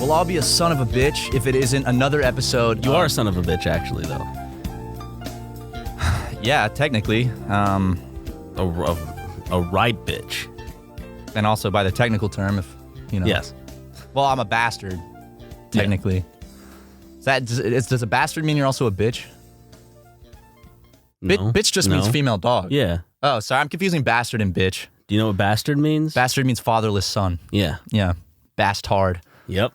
Well, I'll be a son of a bitch if it isn't another episode. You are a son of a bitch, actually, though. Yeah, technically. A right bitch. And also by the technical term, if you know. Yes. Well, I'm a bastard, technically. Yeah. Does a bastard mean you're also a bitch? No. Bitch just means female dog. Yeah. Oh, sorry, I'm confusing bastard and bitch. Do you know what bastard means? Bastard means fatherless son. Yeah. Yeah. Bastard. Yep.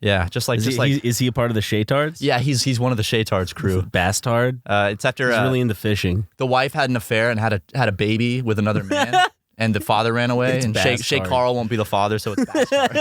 Yeah, just like is he a part of the Shaytards? Yeah, he's one of the Shaytards crew. Bastard. It's after he's really into fishing. The wife had an affair and had a baby with another man, and the father ran away. It's and Shay Carl won't be the father, so it's Bastard.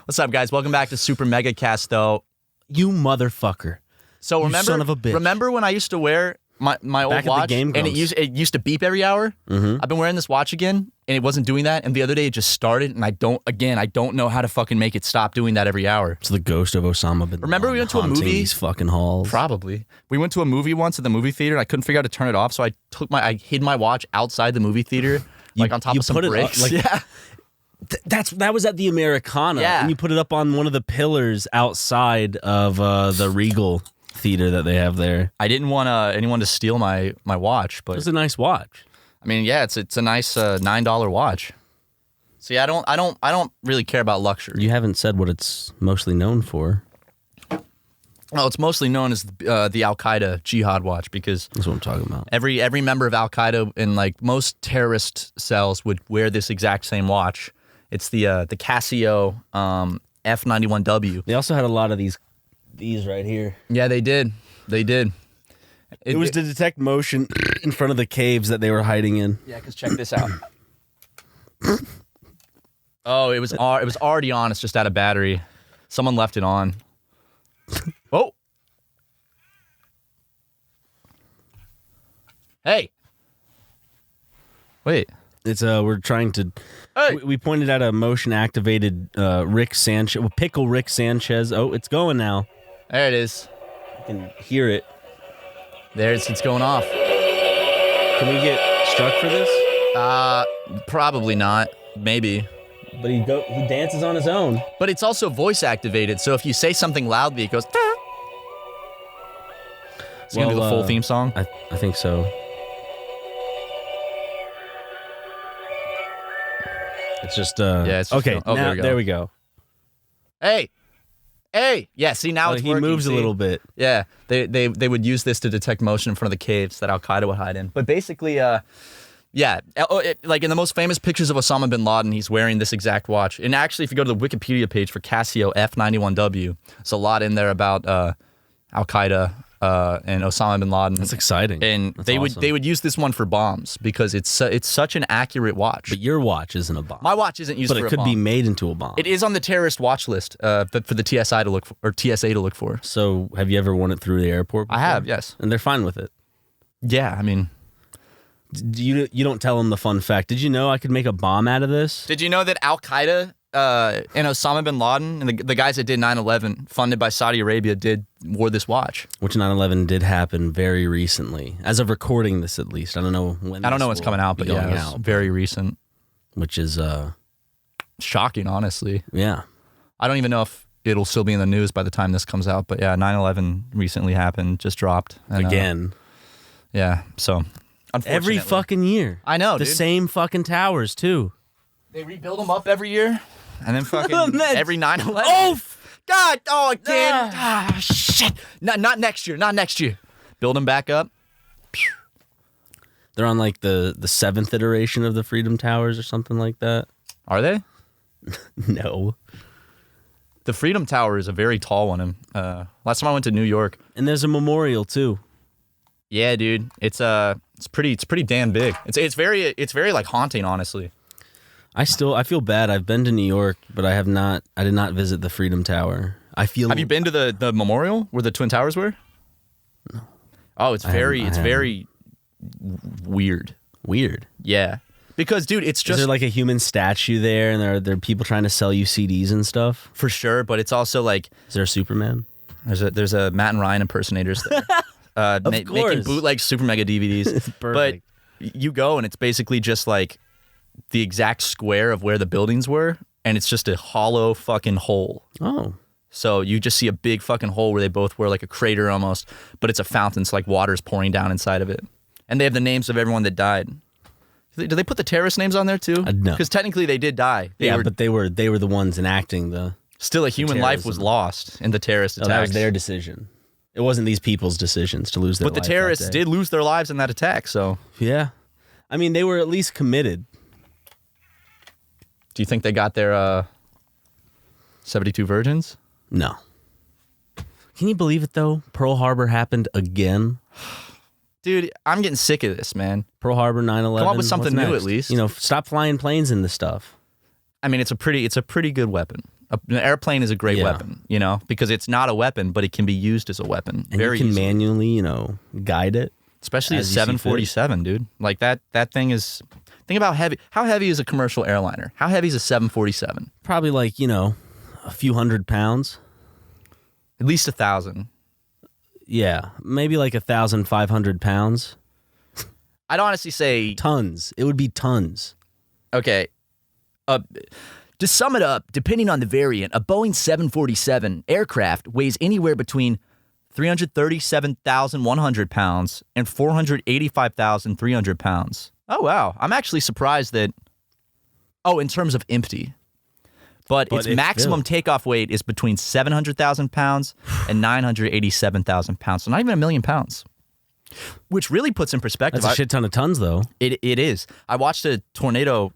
What's up, guys? Welcome back to SuperMegaCast, though. You motherfucker. So remember, son of a bitch. Remember when I used to wear my old back watch, at the Game and it used to beep every hour? Mm-hmm. I've been wearing this watch again, and it wasn't doing that. And the other day, it just started, and I don't know how to fucking make it stop doing that every hour. It's the ghost of Osama bin Laden. Remember we went to a movie? These fucking halls. Probably. We went to a movie once at the movie theater, and I couldn't figure out how to turn it off, so I hid my watch outside the movie theater, like on top of some bricks. Yeah. That was at the Americana. Yeah. And you put it up on one of the pillars outside of the Regal theater that they have there. I didn't want anyone to steal my watch, but It's a nice watch. I mean, yeah, it's a nice $9 watch. See, I don't really care about luxury. You haven't said what it's mostly known for. Well, it's mostly known as the Al Qaeda Jihad watch because That's what I'm talking about. every member of Al Qaeda and like most terrorist cells would wear this exact same watch. It's the Casio F91W. They also had a lot of these right here. Yeah, they did. It was to detect motion in front of the caves that they were hiding in. Yeah, because check this out. Oh, it was already on. It's just out of battery. Someone left it on. Oh. Hey. Wait. It's we're trying to. Hey. We pointed out a motion activated Rick Sanchez, pickle Rick Sanchez. Oh, it's going now. There it is. You can hear it. There it's going off. Can we get struck for this? Probably not. Maybe. But he dances on his own. But it's also voice activated, so if you say something loudly, it goes. It's gonna do the full theme song. I think so. It's just yeah. It's just okay. Now, there we go. Hey. Yeah. See, now it's he working. moves a little bit. Yeah. They would use this to detect motion in front of the caves that Al Qaeda would hide in. But basically, yeah, like in the most famous pictures of Osama bin Laden, he's wearing this exact watch. And actually, if you go to the Wikipedia page for Casio F91W, there's a lot in there about Al Qaeda and Osama bin Laden. That's exciting. And That's they awesome. would use this one for bombs because it's such an accurate watch. But your watch isn't a bomb. My watch isn't used but for a it could bomb. be made into a bomb. It is on the terrorist watch list for the TSA to look for, or TSA to look for. So, have you ever worn it through the airport before? I have, yes. And they're fine with it. Yeah, I mean, You don't tell them the fun fact. Did you know I could make a bomb out of this? did you know that Al Qaeda and Osama bin Laden and the guys that did 9/11, funded by Saudi Arabia, wore this watch? Which 9/11 did happen very recently, as of recording this at least. I don't know when. I don't know this what's will coming out, be but yeah, going it's out, very recent. which is Shocking, honestly. yeah. I don't even know if it'll still be in the news by the time this comes out, but yeah, 9/11 recently happened, just dropped. And, Again, yeah, so unfortunately. every fucking year. I know, the dude. same fucking towers too. They rebuild them up every year, and then fucking every 9/11. Oh, God! Oh, again! Shit! Not next year. Not next year. Build them back up. they're on like the 7th iteration of the Freedom Towers or something like that. Are they? No. The Freedom Tower is a very tall one. And last time I went to New York. And there's a memorial too. Yeah, dude. It's pretty damn big. It's very like haunting, honestly. I feel bad. I've been to New York, but I did not visit the Freedom Tower. Have you been to the memorial where the Twin Towers were? No. Oh, it's very weird. Weird. Yeah. Because, dude, it's just Is there like a human statue there, and there are people trying to sell you CDs and stuff? for sure, but it's also like Is there a Superman? there's a Matt and Ryan impersonators there, making course. bootleg SuperMega DVDs. Perfect. But you go and it's basically just like the exact square of where the buildings were, and it's just a hollow fucking hole. Oh. So you just see a big fucking hole where they both were like a crater almost, but it's a fountain, so like water's pouring down inside of it. And they have the names of everyone that died. Did they put the terrorist names on there too? No. Because technically they did die. But they were the ones enacting the. Still, a human life was lost in the terrorist attacks. That was their decision. It wasn't these people's decisions to lose their life. But the terrorists did lose their lives in that attack, so. Yeah. I mean, they were at least committed. Do you think they got their 72 virgins? No. Can you believe it, though? Pearl Harbor happened again. Dude, I'm getting sick of this, man. Pearl Harbor, 9/11. Come up with something new at least. You know, stop flying planes into stuff. I mean, it's a pretty good weapon. An airplane is a great weapon, you know, because it's not a weapon, but it can be used as a weapon. And very you can easily. manually, you know, guide it. Especially a 747, dude. Like that thing is. Think about heavy. How heavy is a commercial airliner? How heavy is a 747? Probably like, you know, a few 100 pounds. At least 1,000. Yeah, maybe like 1,500 pounds. I'd honestly say tons. It would be tons. Okay. To sum it up, depending on the variant, a Boeing 747 aircraft weighs anywhere between 337,100 pounds and 485,300 pounds. Oh, wow. I'm actually surprised that... Oh, in terms of empty. But its maximum takeoff weight is between 700,000 pounds and 987,000 pounds. So not even 1 million pounds. Which really puts in perspective... That's a shit ton of tons, though. It is. I watched a tornado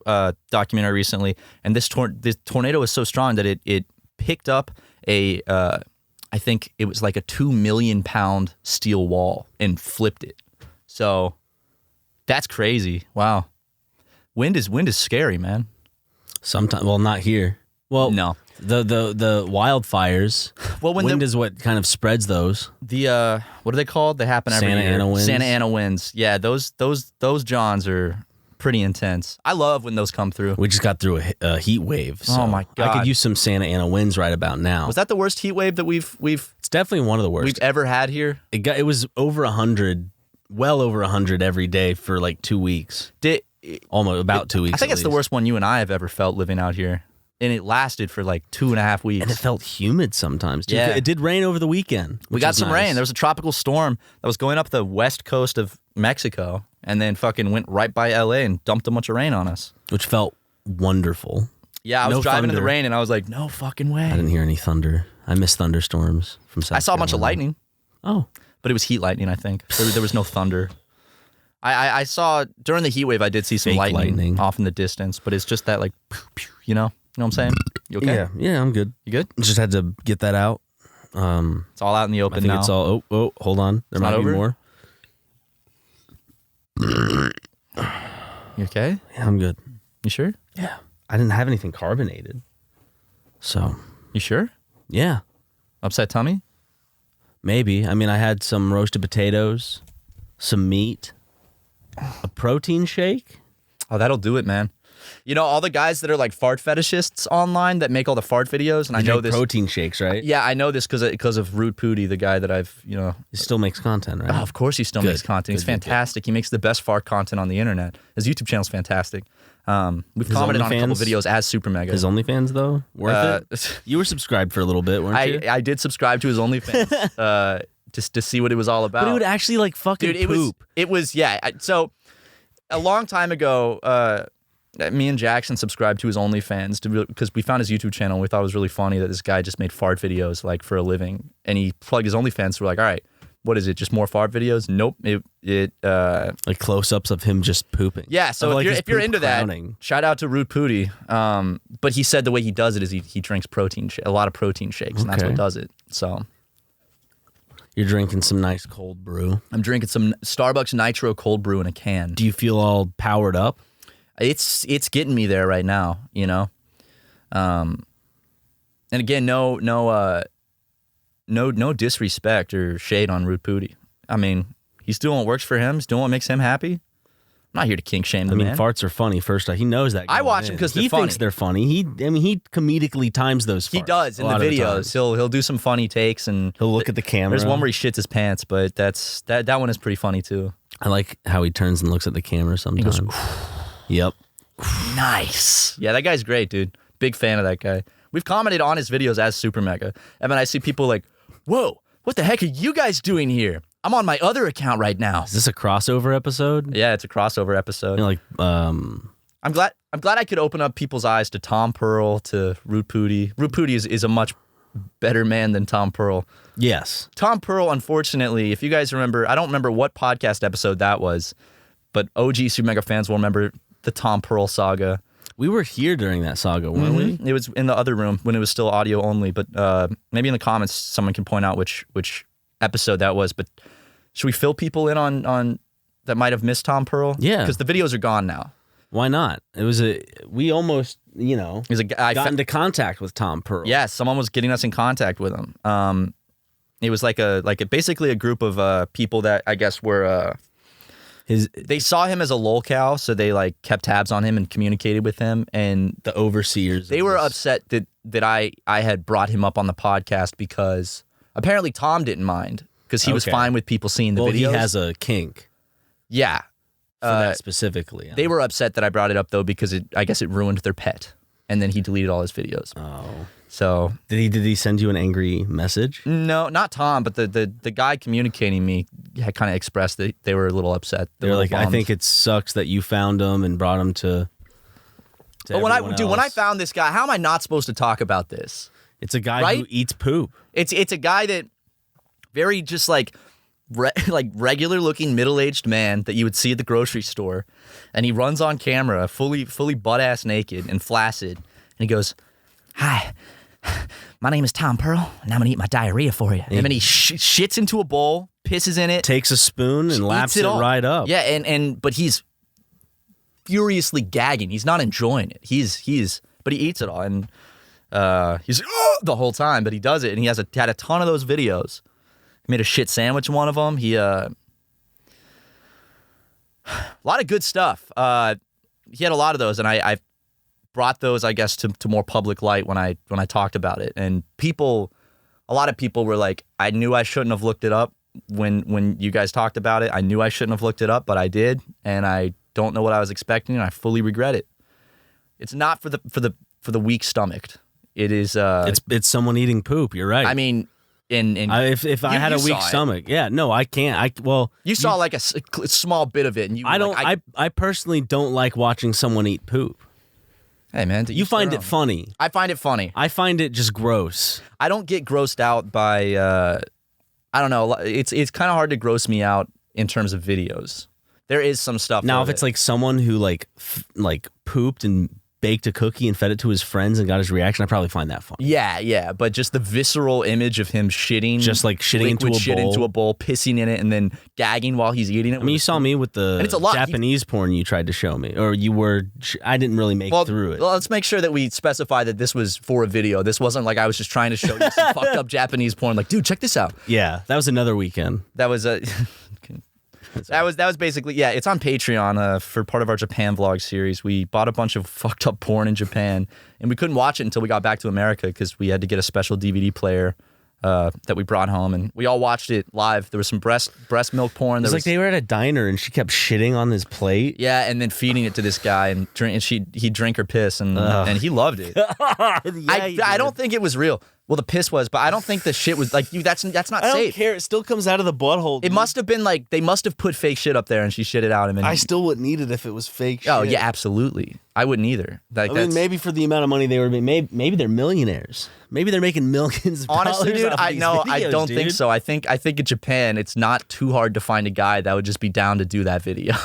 documentary recently, and this tornado is so strong that it picked up a... I think it was like a 2 million pound steel wall and flipped it. So that's crazy. Wow. Wind is scary, man. Sometimes, well, not here. Well, no. The wildfires. Well, wind is what kind of spreads those. The what are they called? They happen every year. Santa Ana winds. Santa Ana winds. Yeah, those Johns are pretty intense. I love when those come through. We just got through a heat wave. So oh my god! I could use some Santa Ana winds right about now. Was that the worst heat wave that we've? It's definitely one of the worst we've ever had here. It was over 100, well over 100 every day for like 2 weeks. Almost about 2 weeks. I think it's the worst one you and I have ever felt living out here. And it lasted for like 2.5 weeks. And it felt humid sometimes, too. Yeah. It did rain over the weekend. We got some rain. There was a tropical storm that was going up the west coast of Mexico and then fucking went right by LA and dumped a bunch of rain on us. Which felt wonderful. Yeah, I was driving in the rain and I was like, no fucking way. I didn't hear any thunder. I miss thunderstorms from South Carolina. I saw a bunch of lightning. Oh. But it was heat lightning, I think. There was no thunder. I saw, during the heat wave, I did see some lightning off in the distance, but it's just that like, you know? You know what I'm saying? You okay? Yeah, I'm good. You good? Just had to get that out. It's all out in the open now. I think it's all... Oh, hold on. There might be more. You okay? Yeah, I'm good. You sure? Yeah. I didn't have anything carbonated. So... You sure? Yeah. Upset tummy? Maybe. I mean, I had some roasted potatoes, some meat, a protein shake. Oh, that'll do it, man. You know, all the guys that are like fart fetishists online that make all the fart videos, and I know this protein shakes, right? Yeah, I know this because of Root Pooty, the guy that I've, you know, he still makes content, right? Oh, of course, he still makes content. He's fantastic. He makes the best fart content on the internet. His YouTube channel's fantastic. We've commented on a couple videos as SuperMega. His OnlyFans though, worth it. You were subscribed for a little bit, weren't you? I did subscribe to his OnlyFans just to see what it was all about. But it would actually like fucking poop. It was yeah. So a long time ago. Me and Jackson subscribed to his OnlyFans because we found his YouTube channel and we thought it was really funny that this guy just made fart videos like for a living, and he plugged his OnlyFans. So we're like, all right, what is it? Just more fart videos? Nope. It like close-ups of him just pooping. Yeah. So like if you're into that, shout out to Root Pooty. But he said the way he does it is he drinks a lot of protein shakes, and that's what does it. So you're drinking some nice cold brew. I'm drinking some Starbucks Nitro cold brew in a can. Do you feel all powered up? It's getting me there right now, you know. And again, no disrespect or shade on Root Pooty. I mean, he's doing what works for him. He's doing what makes him happy. I'm not here to kink shame the man. Farts are funny. First, he knows that. I watch him because he thinks they're funny. He comedically times those farts. He does in the videos. He'll do some funny takes and he'll look at the camera. There's one where he shits his pants, but that one is pretty funny too. I like how he turns and looks at the camera sometimes. He goes, yep. Nice. Yeah, that guy's great, dude. Big fan of that guy. We've commented on his videos as SuperMega. And then I see people like, whoa, what the heck are you guys doing here? I'm on my other account right now. Is this a crossover episode? Yeah, it's a crossover episode. You know, like, I'm glad I could open up people's eyes to Tom Pearl, to Root Pooty. Root Pooty is a much better man than Tom Pearl. yes. Tom Pearl, unfortunately, if you guys remember, I don't remember what podcast episode that was, but OG SuperMega fans will remember the Tom Pearl saga. We were here during that saga, weren't we? It was in the other room when it was still audio only, but maybe in the comments someone can point out which episode that was. But should we fill people in on that might have missed Tom Pearl? Yeah. Because the videos are gone now. Why not? We almost, It was a guy got into contact with Tom Pearl. Yeah, someone was getting us in contact with him. It was basically a group of people that I guess were they saw him as a lolcow, so they like kept tabs on him and communicated with him, and the overseers. they were upset that I had brought him up on the podcast because apparently Tom didn't mind because he was Okay. fine with people seeing the Well, videos. he has a kink Yeah. for that specifically. They were upset that I brought it up though because I guess it ruined their pet, and then he deleted all his videos. Oh. So Did he send you an angry message? no, not Tom, but the guy communicating me had kind of expressed that they were a little upset. They're like, I bummed. think it sucks that you found him and brought him to But when I else. found this guy, how am I not supposed to talk about this? It's a guy Right? who eats poop. It's a guy that very just like regular looking middle-aged man that you would see at the grocery store, and he runs on camera fully butt ass naked and flaccid, and he goes, "Hi, my name is Tom Pearl, and I'm gonna eat my diarrhea for you." And then he shits into a bowl, pisses in it, Takes a spoon and laps eats it all. right up. Yeah, but he's furiously gagging. He's not enjoying it. But he eats it all, and he's the whole time. But he does it, and he had a ton of those videos. He made a shit sandwich in one of them. He a lot of good stuff. He had a lot of those, and I brought those, I guess, to more public light when I talked about it. And a lot of people were like, I knew I shouldn't have looked it up when you guys talked about it. I knew I shouldn't have looked it up, but I did, and I don't know what I was expecting, and I fully regret it. It's not for the weak stomached. It is. It's someone eating poop. You're right. I mean, if I had a you weak saw it. stomach, yeah, no, I can't. You saw like a small bit of it, and you. I don't. Like, I personally don't like watching someone eat poop. Hey man, You find it funny. I find it funny. I find it just gross. I don't get grossed out by. I don't know. It's kind of hard to gross me out in terms of videos. There is some stuff. Now, of if it's it. like someone who like pooped and baked a cookie and fed it to his friends and got his reaction, I probably find that funny. Yeah, but just the visceral image of him shitting, Just like shitting into liquid a shit bowl. into a bowl, pissing in it, and then gagging while he's eating it. I mean, you saw me with the And it's a lot. Japanese porn you tried to show me, or you were. I didn't really make through it. Well, let's make sure that we specify that this was for a video. This wasn't like I was just trying to show you some fucked up Japanese porn. Like, dude, check this out. Yeah, that was another weekend. That was a. That was basically, yeah, it's on Patreon for part of our Japan vlog series. We bought a bunch of fucked up porn in Japan, and we couldn't watch it until we got back to America because we had to get a special DVD player that we brought home, and we all watched it live. There was some breast milk porn. It was like they were at a diner and she kept shitting on his plate. Yeah, and then feeding it to this guy, and he'd drink her piss, and he loved it. I don't think it was real. Well, the piss was, but I don't think the shit was like you. That's not I don't safe. care. It still comes out of the butthole. It must have been like they must have put fake shit up there, and she shit it out. And then I still wouldn't eat it if it was fake shit. Oh yeah, absolutely. I wouldn't either. Like, I mean, maybe for the amount of money they would make, maybe they're millionaires. Maybe they're making millions of honestly, dollars dude, off I these know. I videos, don't dude. think so. I think in Japan, it's not too hard to find a guy that would just be down to do that video.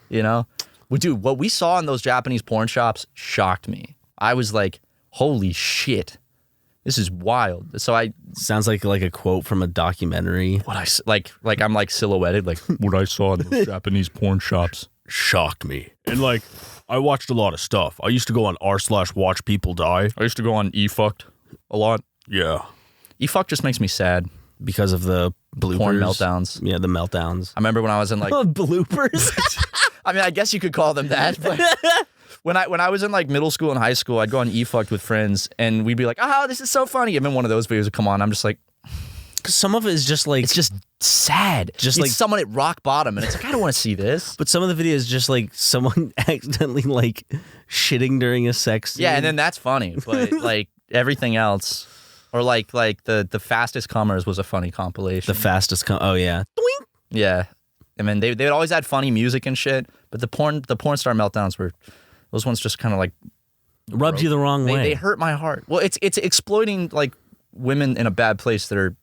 You know, dude, what we saw in those Japanese porn shops shocked me. I was like, holy shit. This is wild. So Sounds like a quote from a documentary. I'm like silhouetted, like what I saw in those Japanese porn shops shocked me. And like, I watched a lot of stuff. I used to go on r/watch people die. I used to go on eFucked a lot. Yeah. eFuck just makes me sad. Because of the bloopers. Porn meltdowns. Yeah, the meltdowns. I remember when I was in like bloopers? I mean, I guess you could call them that, but when I was in like middle school and high school, I'd go on eFucked with friends and we'd be like, oh, this is so funny. And then one of those videos would come on. I'm just like, some of it is just like It's just sad. Just It's like- someone at rock bottom, and it's like I don't want to see this. But some of the videos is just like someone accidentally like shitting during a sex scene. Yeah, and then that's funny. But like everything else, or like the fastest comers was a funny compilation. the fastest. Oh yeah. Doink. Yeah, I mean they would always add funny music and shit. But the porn star meltdowns were those ones just kind of like Rubbed you the wrong way. they hurt my heart. Well, it's exploiting like women in a bad place that are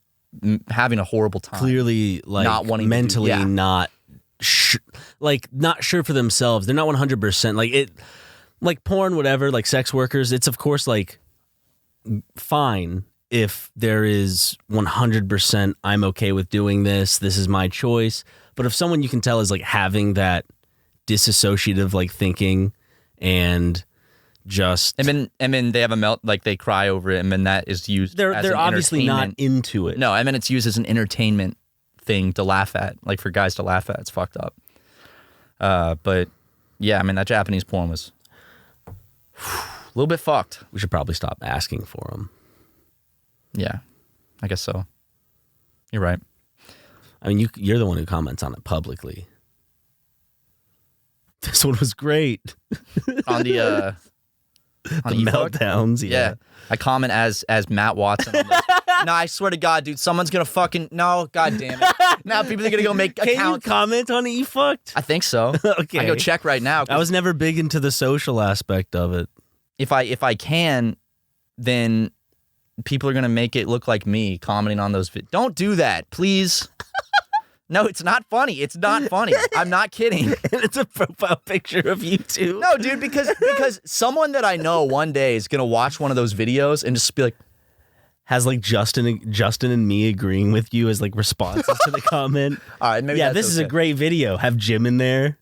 having a horrible time. Clearly, like Not wanting to do- mentally yeah. not not sure for themselves. They're not 100%. Like it, like porn, whatever. Like sex workers. It's of course like fine if there is 100%. I'm okay with doing this. This is my choice. But if someone you can tell is like having that disassociative like thinking and just and then they have a melt, like they cry over it, and then that is used. they're as an obviously not entertainment- into it. No, I mean it's used as an entertainment thing to laugh at, like for guys to laugh at. It's fucked up. But yeah, I mean that Japanese porn was a little bit fucked. We should probably stop asking for them. Yeah, I guess so. You're right. I mean, you're the one who comments on it publicly. This one was great. On the on The Efuck? meltdowns. Yeah. I comment as Matt Watson. On this. No, I swear to God, dude, someone's gonna fucking no. God damn it! Now people are gonna go make Can you accounts. comment on Efucked? I think so. Okay. I go check right now. 'Cause I was never big into the social aspect of it. if I can, then people are gonna make it look like me commenting on those. Don't do that, please. No, it's not funny. It's not funny. I'm not kidding. And it's a profile picture of you two. No, dude, because someone that I know one day is gonna watch one of those videos and just be like, Has like Justin and me agreeing with you as like responses to the comment. all right, maybe Yeah, that's this is a okay. great video. Have Jim in there.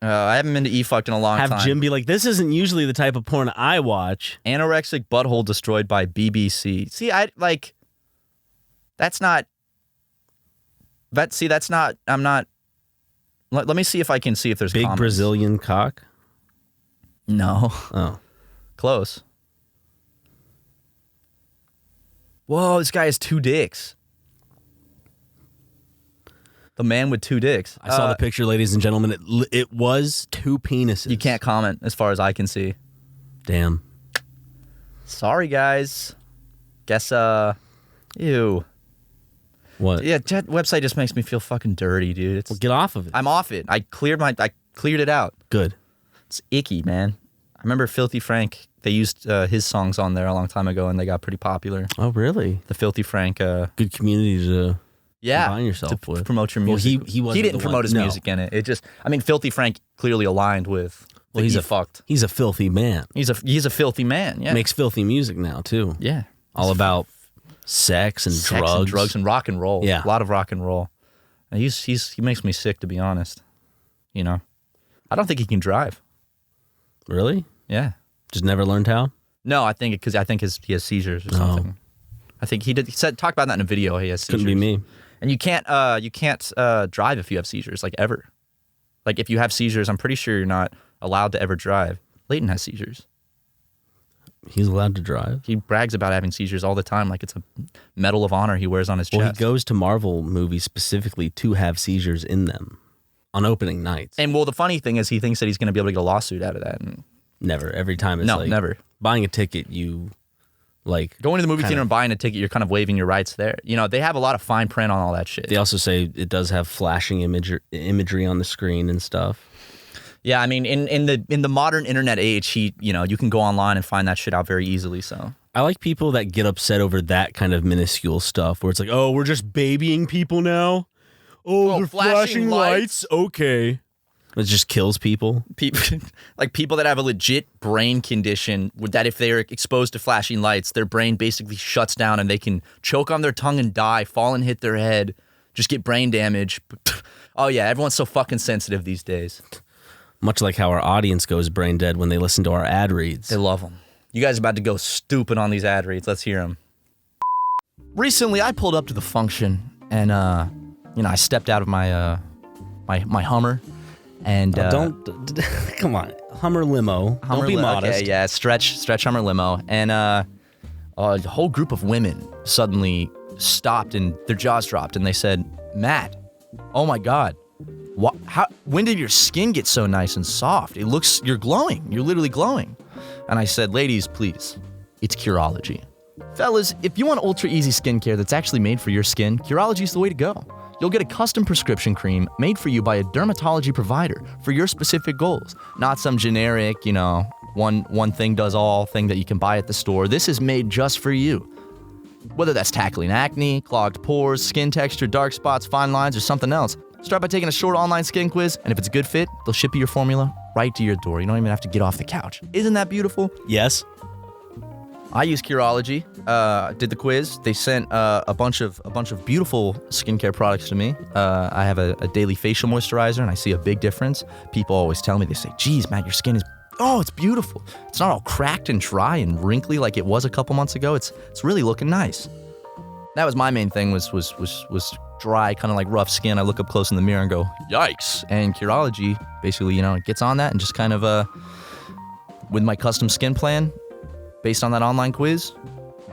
I haven't been to E-fucked in a long Have time. Jim be like, this isn't usually the type of porn I watch. Anorexic butthole destroyed by BBC. See, that's not. I'm not. Let me see if I can see if there's Big comments. Brazilian cock. No, Oh. close. Whoa, this guy has 2 dicks. The man with 2 dicks. I saw the picture, ladies and gentlemen. It was 2 penises. You can't comment as far as I can see. Damn. Sorry, guys. Guess, ew. What? Yeah, that website just makes me feel fucking dirty, dude. It's, Well, get off of it. I'm off it. I cleared it out. Good. It's icky, man. I remember Filthy Frank. They used his songs on there a long time ago, and they got pretty popular. Oh, really? The Filthy Frank, Good community to combine yourself to with. promote your Well, music. he wasn't didn't the promote one- his no. music in it. It just, I mean, Filthy Frank clearly aligned with. Well, he's fucked. He's a filthy man. He's a filthy man. Yeah, Makes filthy music now too. yeah. All about sex and Sex drugs. and drugs and rock and roll. Yeah. A lot of rock and roll. And he makes me sick, to be honest. You know, I don't think he can drive. Really? Yeah. Just never learned how? No, I think he has seizures or something. I think he said talk about that in a video. He has seizures. Couldn't be me. And you can't drive if you have seizures, like ever. Like if you have seizures, I'm pretty sure you're not allowed to ever drive. Leighton has seizures. He's allowed to drive. He brags about having seizures all the time, like it's a medal of honor he wears on his Well, chest. he goes to Marvel movies specifically to have seizures in them on opening nights. And well, the funny thing is, he thinks that he's going to be able to get a lawsuit out of that. And Never. Every time it's no, like never. buying a ticket, you like. Going to the movie Kinda. theater and buying a ticket, you're kind of waiving your rights there. You know, they have a lot of fine print on all that shit. They also say it does have flashing imagery on the screen and stuff. Yeah, I mean, in the modern internet age, you can go online and find that shit out very easily. So I like people that get upset over that kind of minuscule stuff where it's like, oh, we're just babying people now. Oh, they're flashing lights. Okay. It just kills people. people, like people that have a legit brain condition, that if they're exposed to flashing lights, their brain basically shuts down and they can choke on their tongue and die, fall and hit their head, just get brain damage. Oh yeah, everyone's so fucking sensitive these days. Much like how our audience goes brain dead when they listen to our ad reads. They love them. You guys are about to go stupid on these ad reads. Let's hear them. Recently, I pulled up to the function and, I stepped out of my my Hummer and Don't come on, Hummer limo. Don't be modest. Okay, yeah, stretch Hummer limo, and a whole group of women suddenly stopped and their jaws dropped and they said, Matt, oh my God, when did your skin get so nice and soft? You're glowing. You're literally glowing. And I said, ladies, please, it's Curology. Fellas, if you want ultra easy skincare that's actually made for your skin, Curology is the way to go. You'll get a custom prescription cream made for you by a dermatology provider for your specific goals, not some generic, one thing does all thing that you can buy at the store. This is made just for you. Whether that's tackling acne, clogged pores, skin texture, dark spots, fine lines, or something else, start by taking a short online skin quiz, and if it's a good fit, they'll ship you your formula right to your door. You don't even have to get off the couch. Isn't that beautiful? Yes. I use Curology. Did the quiz. They sent a bunch of beautiful skincare products to me. I have a daily facial moisturizer, and I see a big difference. People always tell me, they say, "Geez, Matt, your skin is it's beautiful. It's not all cracked and dry and wrinkly like it was a couple months ago. It's really looking nice." That was my main thing. Was dry, kind of like rough skin. I look up close in the mirror and go, "Yikes!" And Curology basically, it gets on that and just kind of with my custom skin plan. Based on that online quiz,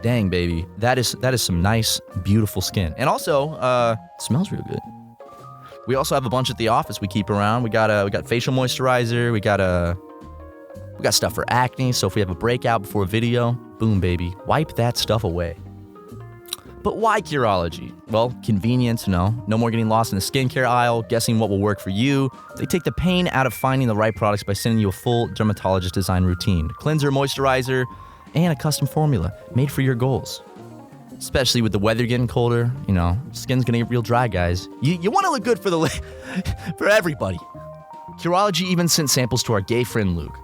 dang baby, that is some nice, beautiful skin, and also smells real good. We also have a bunch at the office we keep around. We got facial moisturizer. We got stuff for acne. So if we have a breakout before a video, boom baby, wipe that stuff away. But why Curology? Well, convenience, no more getting lost in the skincare aisle, guessing what will work for you. They take the pain out of finding the right products by sending you a full dermatologist design routine, cleanser, moisturizer, and a custom formula made for your goals. Especially with the weather getting colder, skin's gonna get real dry, guys. You want to look good for for everybody. Curology even sent samples to our gay friend Luke.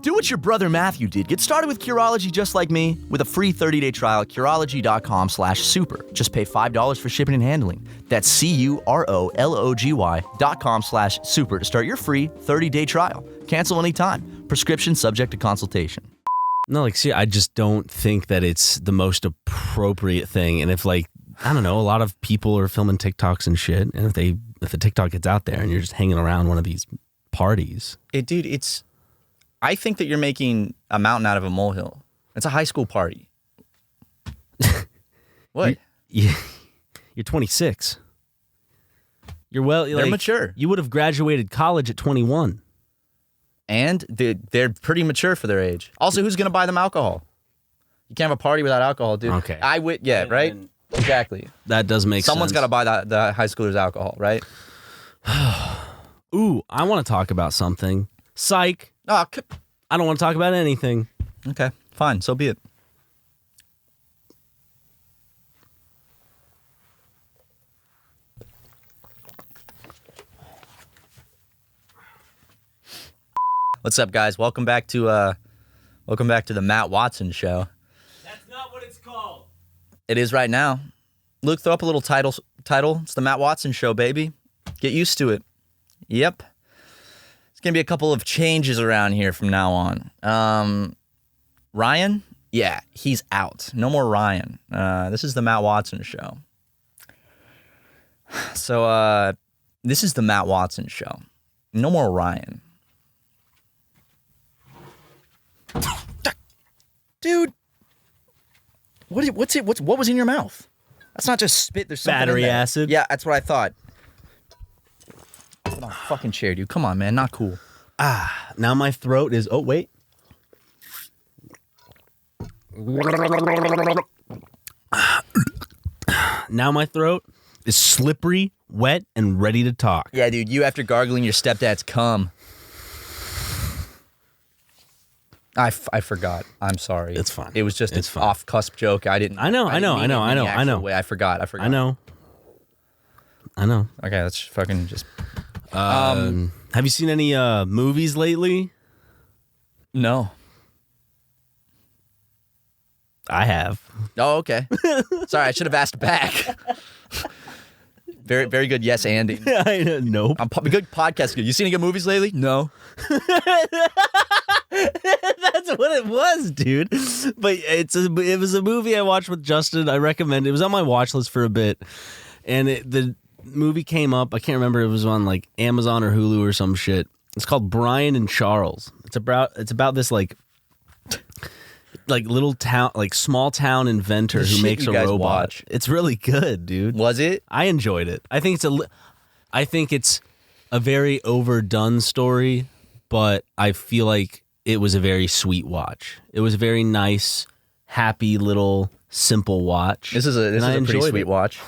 Do what your brother Matthew did. Get started with Curology just like me with a free 30-day trial at Curology.com/super. Just pay $5 for shipping and handling. That's CUROLOGY.com/super to start your free 30-day trial. Cancel anytime. Prescription subject to consultation. No, see, I just don't think that it's the most appropriate thing. And if I don't know, a lot of people are filming TikToks and shit, and if the TikTok gets out there and you're just hanging around one of these parties. I think that you're making a mountain out of a molehill. It's a high school party. What? You're 26. They're mature. You would have graduated college at 21. And they're pretty mature for their age. Also, who's going to buy them alcohol? You can't have a party without alcohol, dude. Okay. Right? Exactly. That does make sense. Someone's got to buy the high schoolers alcohol, right? Ooh, I want to talk about something. Psych. Oh, I don't want to talk about anything. Okay, fine. So be it. What's up, guys? Welcome back to the Matt Watson Show. That's not what it's called. It is right now. Luke, throw up a little title. It's the Matt Watson Show, baby. Get used to it. Yep. There's going to be a couple of changes around here from now on. Ryan? Yeah, he's out. No more Ryan. This is the Matt Watson Show. So, this is the Matt Watson Show. No more Ryan. Dude, what was in your mouth? That's not just spit. There's something Battery in there. acid. Yeah, that's what I thought. Put on a fucking chair, dude. Come on, man. Not cool. Now my throat is. Oh wait. Now my throat is slippery, wet, and ready to talk. Yeah, dude. You after gargling your stepdad's cum. I forgot. I'm sorry. It's fine. It was just It's an fine. off-cusp joke. I didn't. I know. I know. I forgot. I know. Okay, let's fucking just. Have you seen any movies lately? No. I have. Oh, okay. Sorry, I should have asked back. Very, very good. Yes, Andy. Nope. Good podcast. Good. You seen any good movies lately? No. That's what it was, dude. But it was a movie I watched with Justin. I recommend it. It was on my watch list for a bit, and the movie came up. I can't remember. It was on like Amazon or Hulu or some shit. It's called Brian and Charles. It's about this like like little town, like small town inventor The who shit makes you a guys robot. watch. It's really good, dude. Was it? I enjoyed it. I think it's a very overdone story, but I feel like it was a very sweet watch. It was a very nice, happy little simple watch. This is a pretty sweet watch.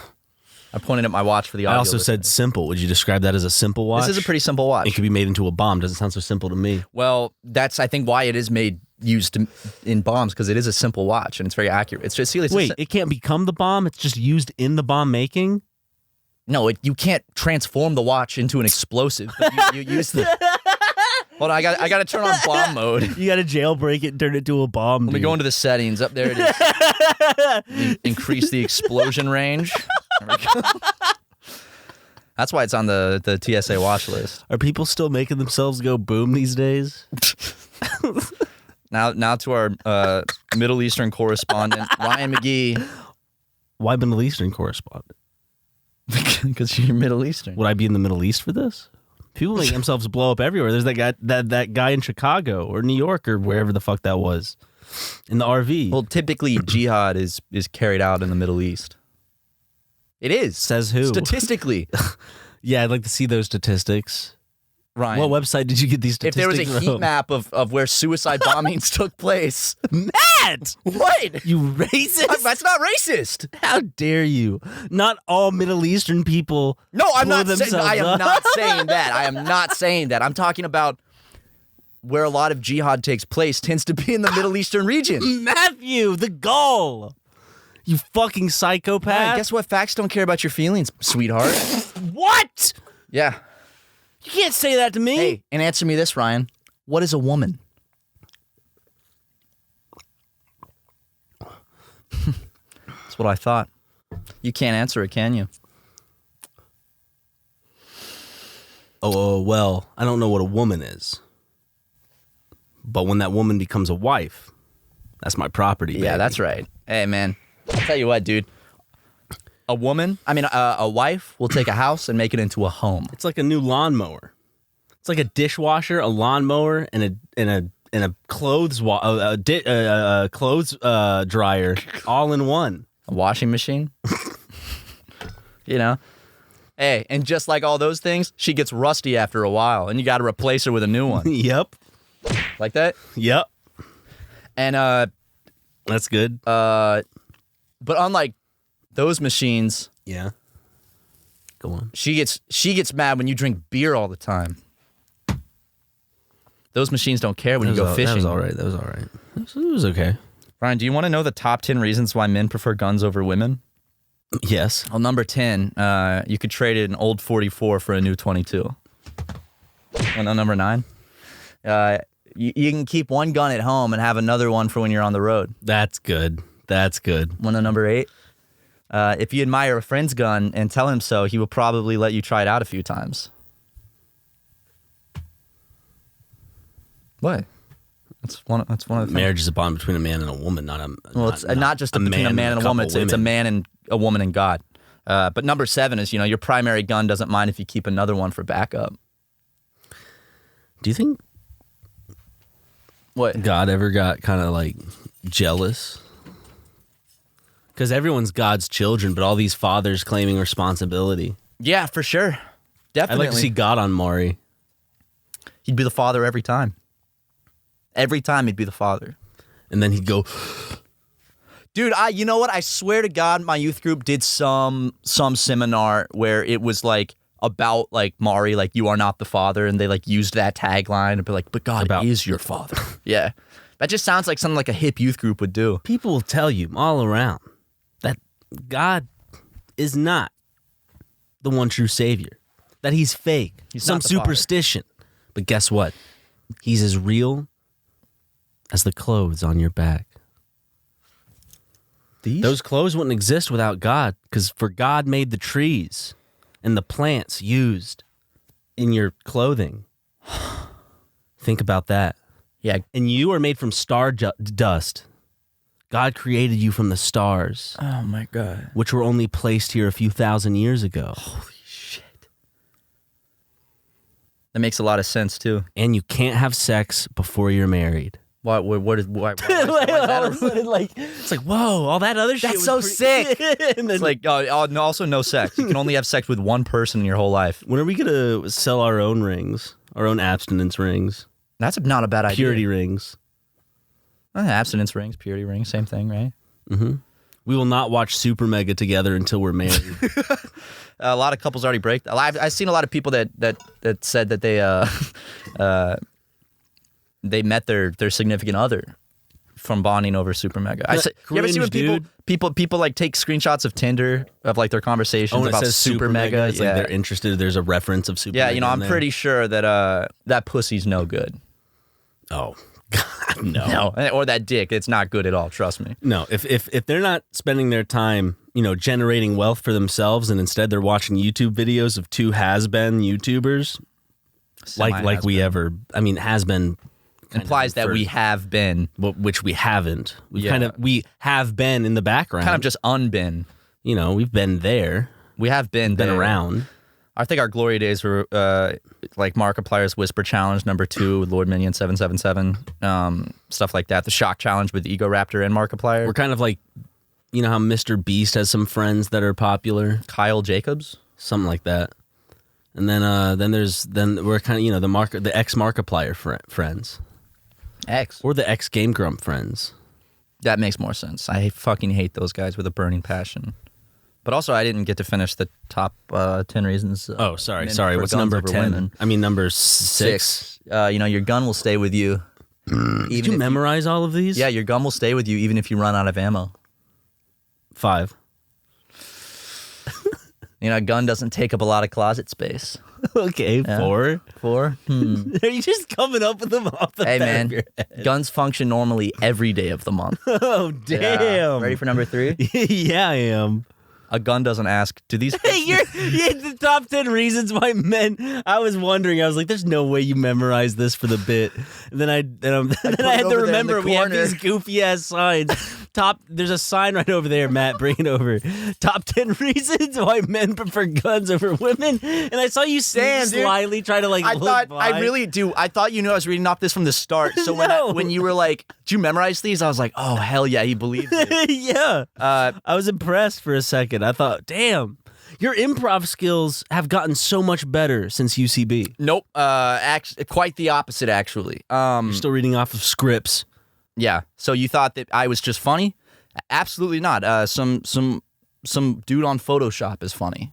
I pointed at my watch for the audio. I also said simple. Would you describe that as a simple watch? This is a pretty simple watch. It could be made into a bomb. Doesn't sound so simple to me. Well, that's I think why it is used in bombs, because it is a simple watch and it's very accurate. It's just Wait, it can't become the bomb? It's just used in the bomb making? No, you can't transform the watch into an explosive. But you use the. Hold on, I got to turn on bomb mode. You got to jailbreak it and turn it into a bomb. Let me go into the settings. Up there it is. Increase the explosion range. There we go. That's why it's on the TSA watch list. Are people still making themselves go boom these days? Now to our Middle Eastern correspondent, Ryan McGee. Why Middle Eastern correspondent? Because you're Middle Eastern. Would I be in the Middle East for this? People make themselves blow up everywhere. There's that guy in Chicago or New York or wherever the fuck that was in the RV. Well, typically jihad is carried out in the Middle East. It is. Says who? Statistically. Yeah, I'd like to see those statistics. Ryan. What website did you get these If statistics there was a heat from? map of where suicide bombings took place. Matt! What? You racist? That's not racist. How dare you? Not all Middle Eastern people. No, I'm blow not saying. themselves I am up. not saying that. I am not saying that. I'm talking about where a lot of jihad takes place tends to be in the Middle Eastern region. Matthew, the Gaul. You fucking psychopath. Ryan, guess what? Facts don't care about your feelings, sweetheart. What? Yeah. You can't say that to me. Hey, and answer me this, Ryan. What is a woman? That's what I thought. You can't answer it, can you? Oh, well, I don't know what a woman is. But when that woman becomes a wife, that's my property, baby. Yeah, that's right. Hey, man. I'll tell you what, dude. A wife will take a house and make it into a home. It's like a new lawnmower. It's like a dishwasher, a lawnmower, and a clothes dryer all in one. A washing machine. You know? Hey, and just like all those things, she gets rusty after a while, and you got to replace her with a new one. Yep. Like that? Yep. And, That's good. but unlike those machines, Yeah. Go on. she gets mad when you drink beer all the time. Those machines don't care when you go fishing. That was all right. It was okay. Ryan, do you want to know the top 10 reasons why men prefer guns over women? Yes. Well, number 10, you could trade an old 44 for a new 22. And number 9, you can keep one gun at home and have another one for when you're on the road. That's good. That's good. One number 8, if you admire a friend's gun and tell him so, he will probably let you try it out a few times. What? That's one of the things. Marriage is a bond between a man and a woman, not a. Well, it's not just between a man and a woman. It's a man and a woman and God. But number 7 is, your primary gun doesn't mind if you keep another one for backup. Do you think What? God ever got kind of like jealous? Because everyone's God's children, but all these fathers claiming responsibility. Yeah, for sure. I'd Definitely. like to see God on Maury. He'd be the father every time. Every time he'd be the father. And then he'd go, Dude, you know what? I swear to God, my youth group did some seminar where it was like about like Maury, like you are not the father, and they like used that tagline and be like, but God is your father. Yeah. That just sounds like something like a hip youth group would do. people will tell you all around that God is not the one true savior, that he's fake, He's some not the father. superstition. But guess what? He's as real as the clothes on your back. Those clothes wouldn't exist without God, because for God made the trees and the plants used in your clothing. Think about that. Yeah. And you are made from star dust. God created you from the stars, Oh my God. which were only placed here a few thousand years ago. Holy shit. That makes a lot of sense too. And you can't have sex before you're married. Why is Like, that all of a sudden, like, it's like, whoa, all that other shit That's was so pretty- sick. And then, It's like, no, also no sex. You can only have sex with one person in your whole life. when are we gonna sell our own rings, our own abstinence rings, That's not a bad idea. purity rings? Abstinence rings, purity rings, same thing, right? We will not watch SuperMega together until we're married. A lot of couples already break. I've seen a lot of people that said that they met their significant other from bonding over SuperMega. You ever see when people like take screenshots of Tinder of like their conversations When it about says SuperMega? it's like they're interested. There's a reference of SuperMega. Yeah, you know, I'm in there. pretty sure that that pussy's no good. Oh God, no. No, or that dick. It's not good at all. Trust me. No, if they're not spending their time, you know, generating wealth for themselves, and instead they're watching YouTube videos of two has-been YouTubers, like we ever, I mean, has-been implies that we have been, which we haven't. Yeah. We have been in the background. kind of just unbeen. You know, we've been there, We have been been there. around. I think our glory days were like Markiplier's Whisper Challenge #2 with Lord Minion 777, stuff like that. The Shock Challenge with Ego Raptor and Markiplier. We're kind of like, you know how Mr. Beast has some friends that are popular, Kyle Jacobs. something like that. And then we're kind of, you know, the ex Markiplier friends, X. or the ex Game Grump friends. That makes more sense. I fucking hate those guys with a burning passion. But also, I didn't get to finish the top 10 reasons. Oh, sorry. for What's guns number over 10? women. I mean, number 6. You know, your gun will stay with you. Did you memorize all of these? Yeah, your gun will stay with you even if you run out of ammo. 5. You know, a gun doesn't take up a lot of closet space. Okay, Yeah. 4. 4? Are you just coming up with them off the Hey, back man. of your head? Guns function normally every day of the month. Oh, damn. Yeah. Ready for number 3? Yeah, I am. A gun doesn't ask, do these... Hey, you're the top 10 reasons why men. I was wondering. I was like, "There's no way you memorized this for the bit." And then I had to over there in the remember we have corner. these goofy ass signs. There's a sign right over there, Matt. Bring it over. Top 10 reasons why men prefer guns over women. And I saw you Damn, dude. slyly try to like. I look thought, by. I really do. I thought you knew I was reading off this from the start. So No. when you were like, "Do you memorize these?" I was like, "Oh hell yeah, he believes it." Yeah. I was impressed for a second. I thought, damn, your improv skills have gotten so much better since UCB. Nope. Quite the opposite, actually. You're still reading off of scripts. Yeah. So you thought that I was just funny? Absolutely not. Some dude on Photoshop is funny.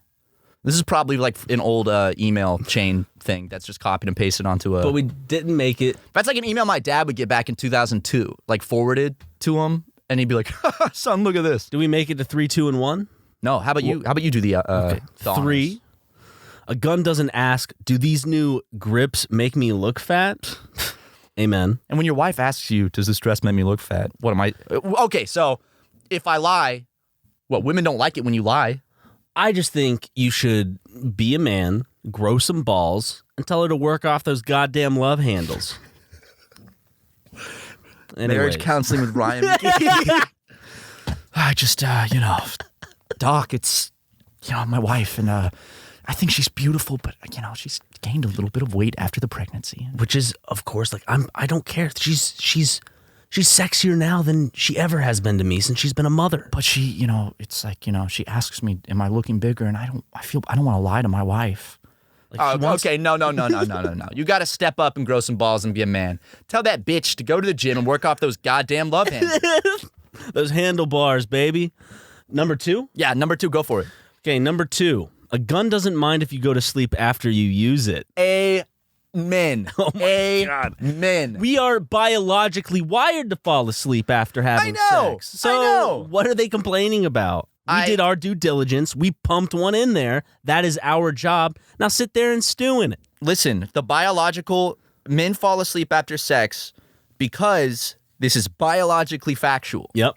This is probably like an old email chain thing that's just copied and pasted onto a. But we didn't make it. That's like an email my dad would get back in 2002, like forwarded to him, and he'd be like, "Son, look at this." Do we make it to 3, 2, and 1? No. How about you? How about you do the the honors? 3. A gun doesn't ask, do these new grips make me look fat? Amen. And when your wife asks you, "Does this dress make me look fat?" What am I? Okay, so if I lie, what, women don't like it when you lie. I just think you should be a man, grow some balls, and tell her to work off those goddamn love handles. Marriage counseling with Ryan. I just, Doc, it's, my wife, and I think she's beautiful, but, she's gained a little bit of weight after the pregnancy. Which is, of course, like, I don't care. She's sexier now than she ever has been to me since she's been a mother. But she, it's like, she asks me, am I looking bigger? And I don't want to lie to my wife. Like, Okay, no. You got to step up and grow some balls and be a man. Tell that bitch to go to the gym and work off those goddamn love handles. Those handlebars, baby. Number 2? Yeah, number 2, go for it. Okay, number 2. A gun doesn't mind if you go to sleep after you use it. Amen. Oh my God. Amen. We are biologically wired to fall asleep after having sex. So I know. what are they complaining about? We did our due diligence. We pumped one in there. That is our job. Now sit there and stew in it. Listen, the biological men fall asleep after sex because this is biologically factual. Yep.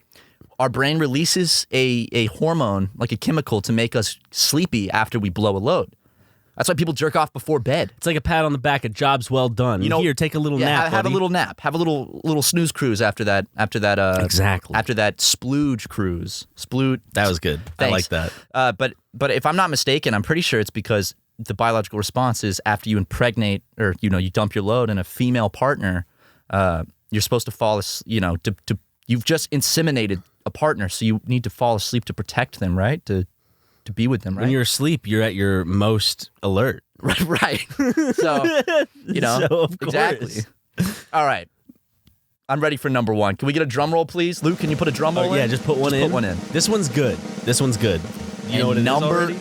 Our brain releases a hormone, like a chemical, to make us sleepy after we blow a load. That's why people jerk off before bed. It's like a pat on the back. A job's well done. Here, take a little nap. Have a buddy. little nap. Have a little snooze cruise after that. Exactly. After that splooge cruise. That was good. Thanks. I like that. But if I'm not mistaken, I'm pretty sure it's because the biological response is after you impregnate or you dump your load in a female partner, you're supposed to fall asleep, you've just inseminated a partner, so you need to fall asleep to protect them, right? To be with them, right? When you're asleep, you're at your most alert. Right. So, So, of exactly. All right. I'm ready for number one. Can we get a drum roll, please? Luke, can you put a drum roll in? Yeah, just put one in. Put one in. This one's good. You know what it is already?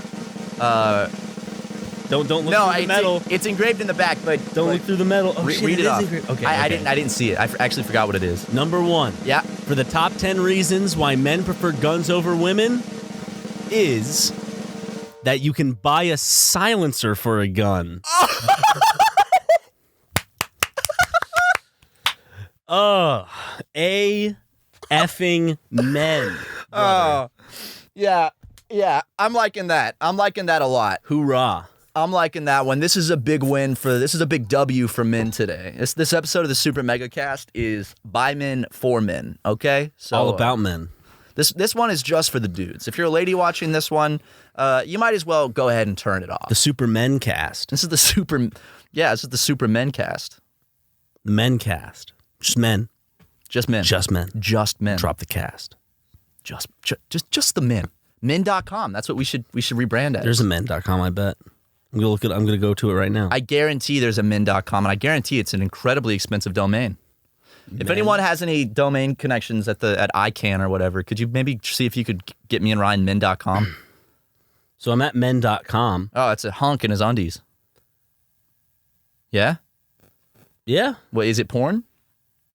Don't look through the metal. It's engraved in the back, but Don't look through the metal. Oh, shit, read it off. engraved. Okay, I okay. didn't see it. I actually forgot what it is. Number 1. Yeah. For the top 10 reasons why men prefer guns over women is that you can buy a silencer for a gun. effing men. Oh, yeah. I'm liking that. I'm liking that a lot. Hoorah. I'm liking that one. This is a big win this is a big W for men today. This episode of the SuperMegaCast is by men for men. Okay, so All about men. This one is just for the dudes. If you're a lady watching this one, you might as well go ahead and turn it off. The Supermen cast. This is the SuperMencast. The men cast. Just men. Just men. Just men. Just men. Drop the cast. Just the men. Men.com. That's what we should rebrand as. There's a men.com, I bet. I'm gonna go to it right now. I guarantee there's a men.com, and I guarantee it's an incredibly expensive domain. If anyone has any domain connections at ICANN or whatever, could you maybe see if you could get me and Ryan men.com? So I'm at men.com. Oh, it's a hunk in his undies. Yeah? Yeah. What, is it porn?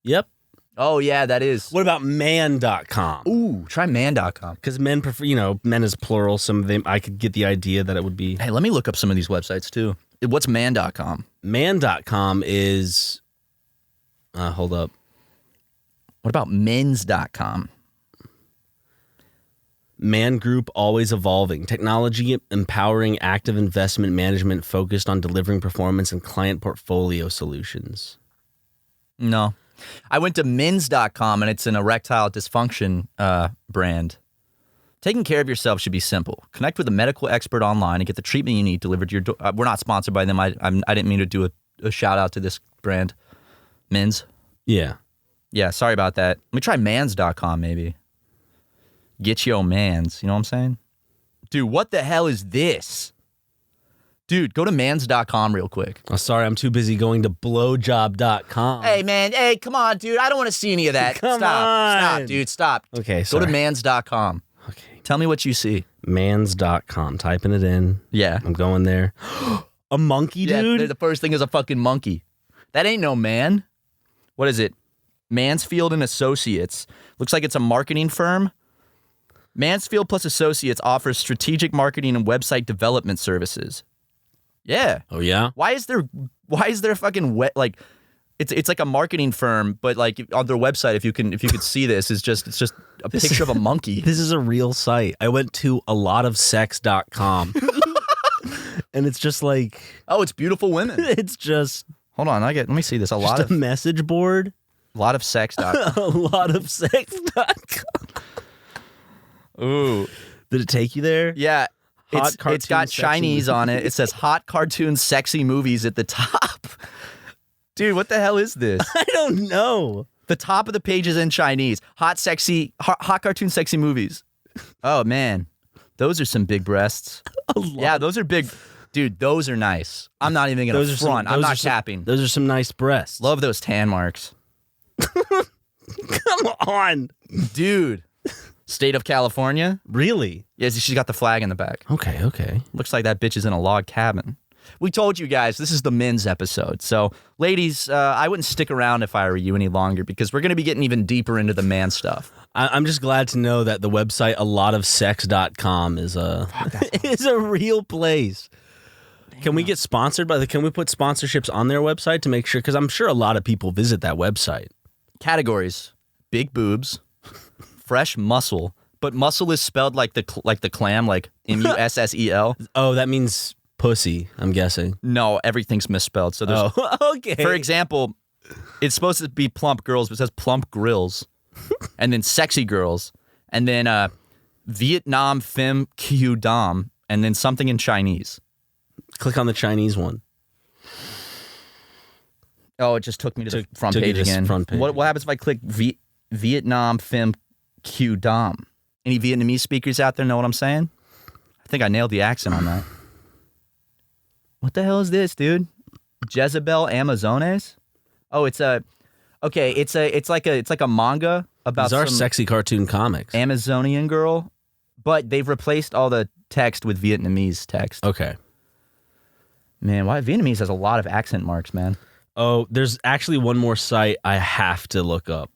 Yep. Oh, yeah, that is. What about man.com? Ooh, try man.com. Because men prefer, men is plural. Some of them, I could get the idea that it would be. Hey, let me look up some of these websites, too. What's man.com? Man.com is, hold up. What about mens.com? Man Group, always evolving. Technology empowering active investment management focused on delivering performance and client portfolio solutions. No. I went to mens.com, and it's an erectile dysfunction brand. Taking care of yourself should be simple. Connect with a medical expert online and get the treatment you need delivered to your door. We're not sponsored by them. I didn't mean to do a shout out to this brand. Men's. Yeah. Yeah, sorry about that. Let me try mans.com maybe. Get your mans. You know what I'm saying? Dude, what the hell is this? Dude, go to mans.com real quick. Oh, sorry, I'm too busy going to blowjob.com. Hey, man. Hey, come on, dude. I don't want to see any of that. Stop, dude. Stop. Okay, sorry. Go to mans.com. Okay. Tell me what you see. Mans.com. Typing it in. Yeah. I'm going there. A monkey, dude? Yeah, the first thing is a fucking monkey. That ain't no man. What is it? Mansfield and Associates. Looks like it's a marketing firm. Mansfield plus Associates offers strategic marketing and website development services. Yeah. Oh, yeah? Why is there fucking it's like a marketing firm, but like on their website, if you could see this, it's just a picture of a monkey. This is a real site. I went to a lot of sex.com. And it's just like, oh, it's beautiful women. it's just Hold on, let me see this. A lot a message board. of sex.com. A lot of sex.com. Ooh. Did it take you there? Yeah. It's cartoon got sexy Chinese on it. It says hot cartoon sexy movies at the top. Dude, what the hell is this? I don't know. The top of the page is in Chinese. Hot cartoon sexy movies. Oh man. Those are some big breasts. Yeah, those are big. Dude, those are nice. I'm not even going to front. I'm not capping. Those are some nice breasts. Love those tan marks. Come on. Dude. State of California? Really? Yeah, she's got the flag in the back. Okay. Looks like that bitch is in a log cabin. We told you guys, this is the men's episode. So, ladies, I wouldn't stick around if I were you any longer because we're going to be getting even deeper into the man stuff. I'm just glad to know that the website alotofsex.com is is a real place. Can we get sponsored can we put sponsorships on their website to make sure? Because I'm sure a lot of people visit that website. Categories: big boobs, fresh muscle, but muscle is spelled like the clam, like MUSSEL. Oh, that means pussy, I'm guessing. No, everything's misspelled. So there's, okay. For example, it's supposed to be plump girls, but it says plump grills, and then sexy girls, and then Vietnam femme Q dom, and then something in Chinese. Click on the Chinese one. Oh, it just took me to the front took you page to the again. front page. What happens if I click Vietnam Phim Q Dom? Any Vietnamese speakers out there know what I'm saying? I think I nailed the accent on that. What the hell is this, dude? Jezebel Amazones? Oh, it's like a manga about These are some sexy cartoon comics. Amazonian girl, but they've replaced all the text with Vietnamese text. Okay. Man, why Vietnamese has a lot of accent marks, man. Oh, there's actually one more site I have to look up.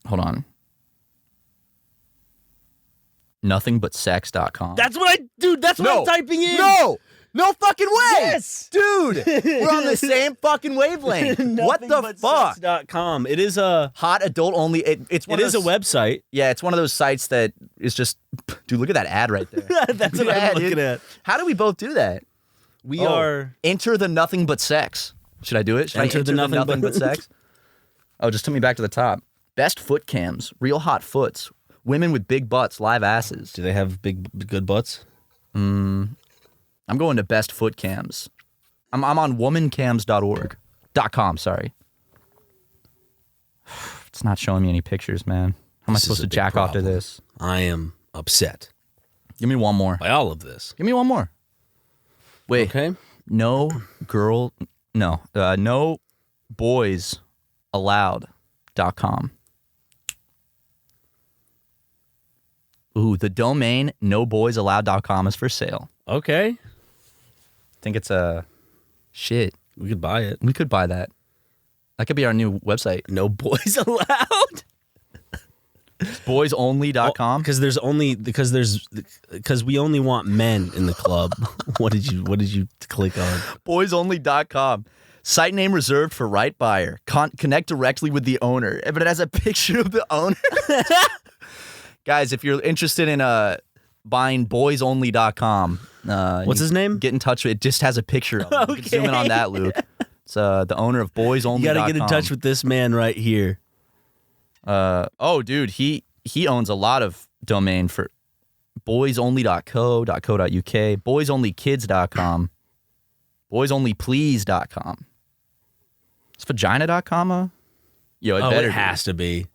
Hold on. Nothingbutsex.com. That's what that's what I'm typing in. No fucking way. Yes. Dude, we're on the same fucking wavelength. What the fuck? .com. It is a Hot adult only. It's one it of is those, a website. Yeah, it's one of those sites that is just, dude, look at that ad right there. That's what Yeah, I'm looking dude. at. How do we both do that? We are Enter the nothing but sex. Should I do it? Should Enter I the enter the nothing nothing but sex? Oh, just took me back to the top. Best foot cams. Real hot foots. Women with big butts, live asses. Do they have good butts? I'm going to best foot cams. I'm on womancams.org. .com, sorry. It's not showing me any pictures, man. How am I This is supposed a to big jack off to problem. this? I am upset Give me one more. by all of this. Give me one more. Wait. Okay. No boys allowed.com. Ooh, the domain noboysallowed.com is for sale. Okay. I think it's a shit. We could buy it. We could buy that. That could be our new website. No boys allowed. Boysonly.com. Because we only want men in the club. What did you click on? Boysonly.com. Site name reserved for right buyer. Connect directly with the owner. But it has a picture of the owner. Guys, if you're interested in buying boysonly.com, What's his name? Get in touch with it. Just has a picture of him. You can zoom in on that, Luke. It's the owner of boysonly.com. You gotta get in touch with this man right here. Oh, dude, he owns a lot of domain for boysonly.co.uk, boysonlykids.com, boysonlyplease.com. Is vagina.com? Yo, it better it has to be.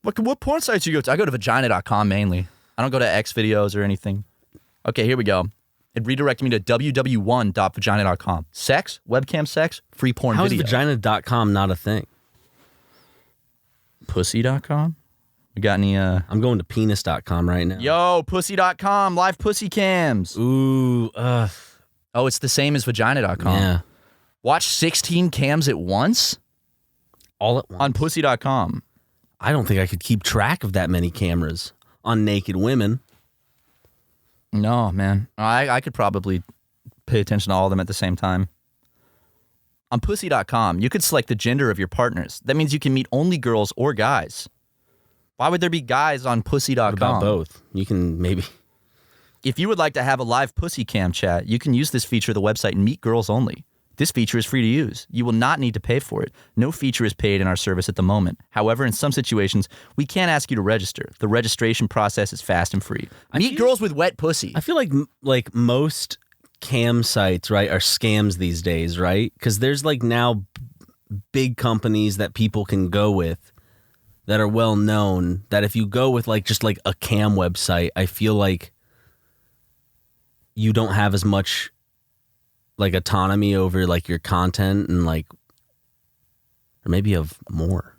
What porn sites you go to? I go to vagina.com mainly. I don't go to X videos or anything. Okay, here we go. It redirected me to www.vagina.com. Sex, webcam sex, free porn How is video. vagina.com not a thing? Pussy.com? We got any I'm going to penis.com right now. Yo, pussy.com, live pussy cams. Ooh, Oh, it's the same as vagina.com. yeah. Watch 16 cams at once All at once. on pussy.com. I don't think I could keep track of that many cameras on naked women. No, man. I could probably pay attention to all of them at the same time. On pussy.com, you could select the gender of your partners. That means you can meet only girls or guys. Why would there be guys on pussy.com? What about both? You can maybe. If you would like to have a live pussy cam chat, you can use this feature of the website and meet girls only. This feature is free to use. You will not need to pay for it. No feature is paid in our service at the moment. However, in some situations, we can ask you to register. The registration process is fast and free. Meet girls with wet pussy. I feel like most cam sites, right, are scams these days, right? Because there's like now big companies that people can go with that are well known. That if you go with like just like a cam website, I feel like you don't have as much like autonomy over like your content and like, or maybe you have more.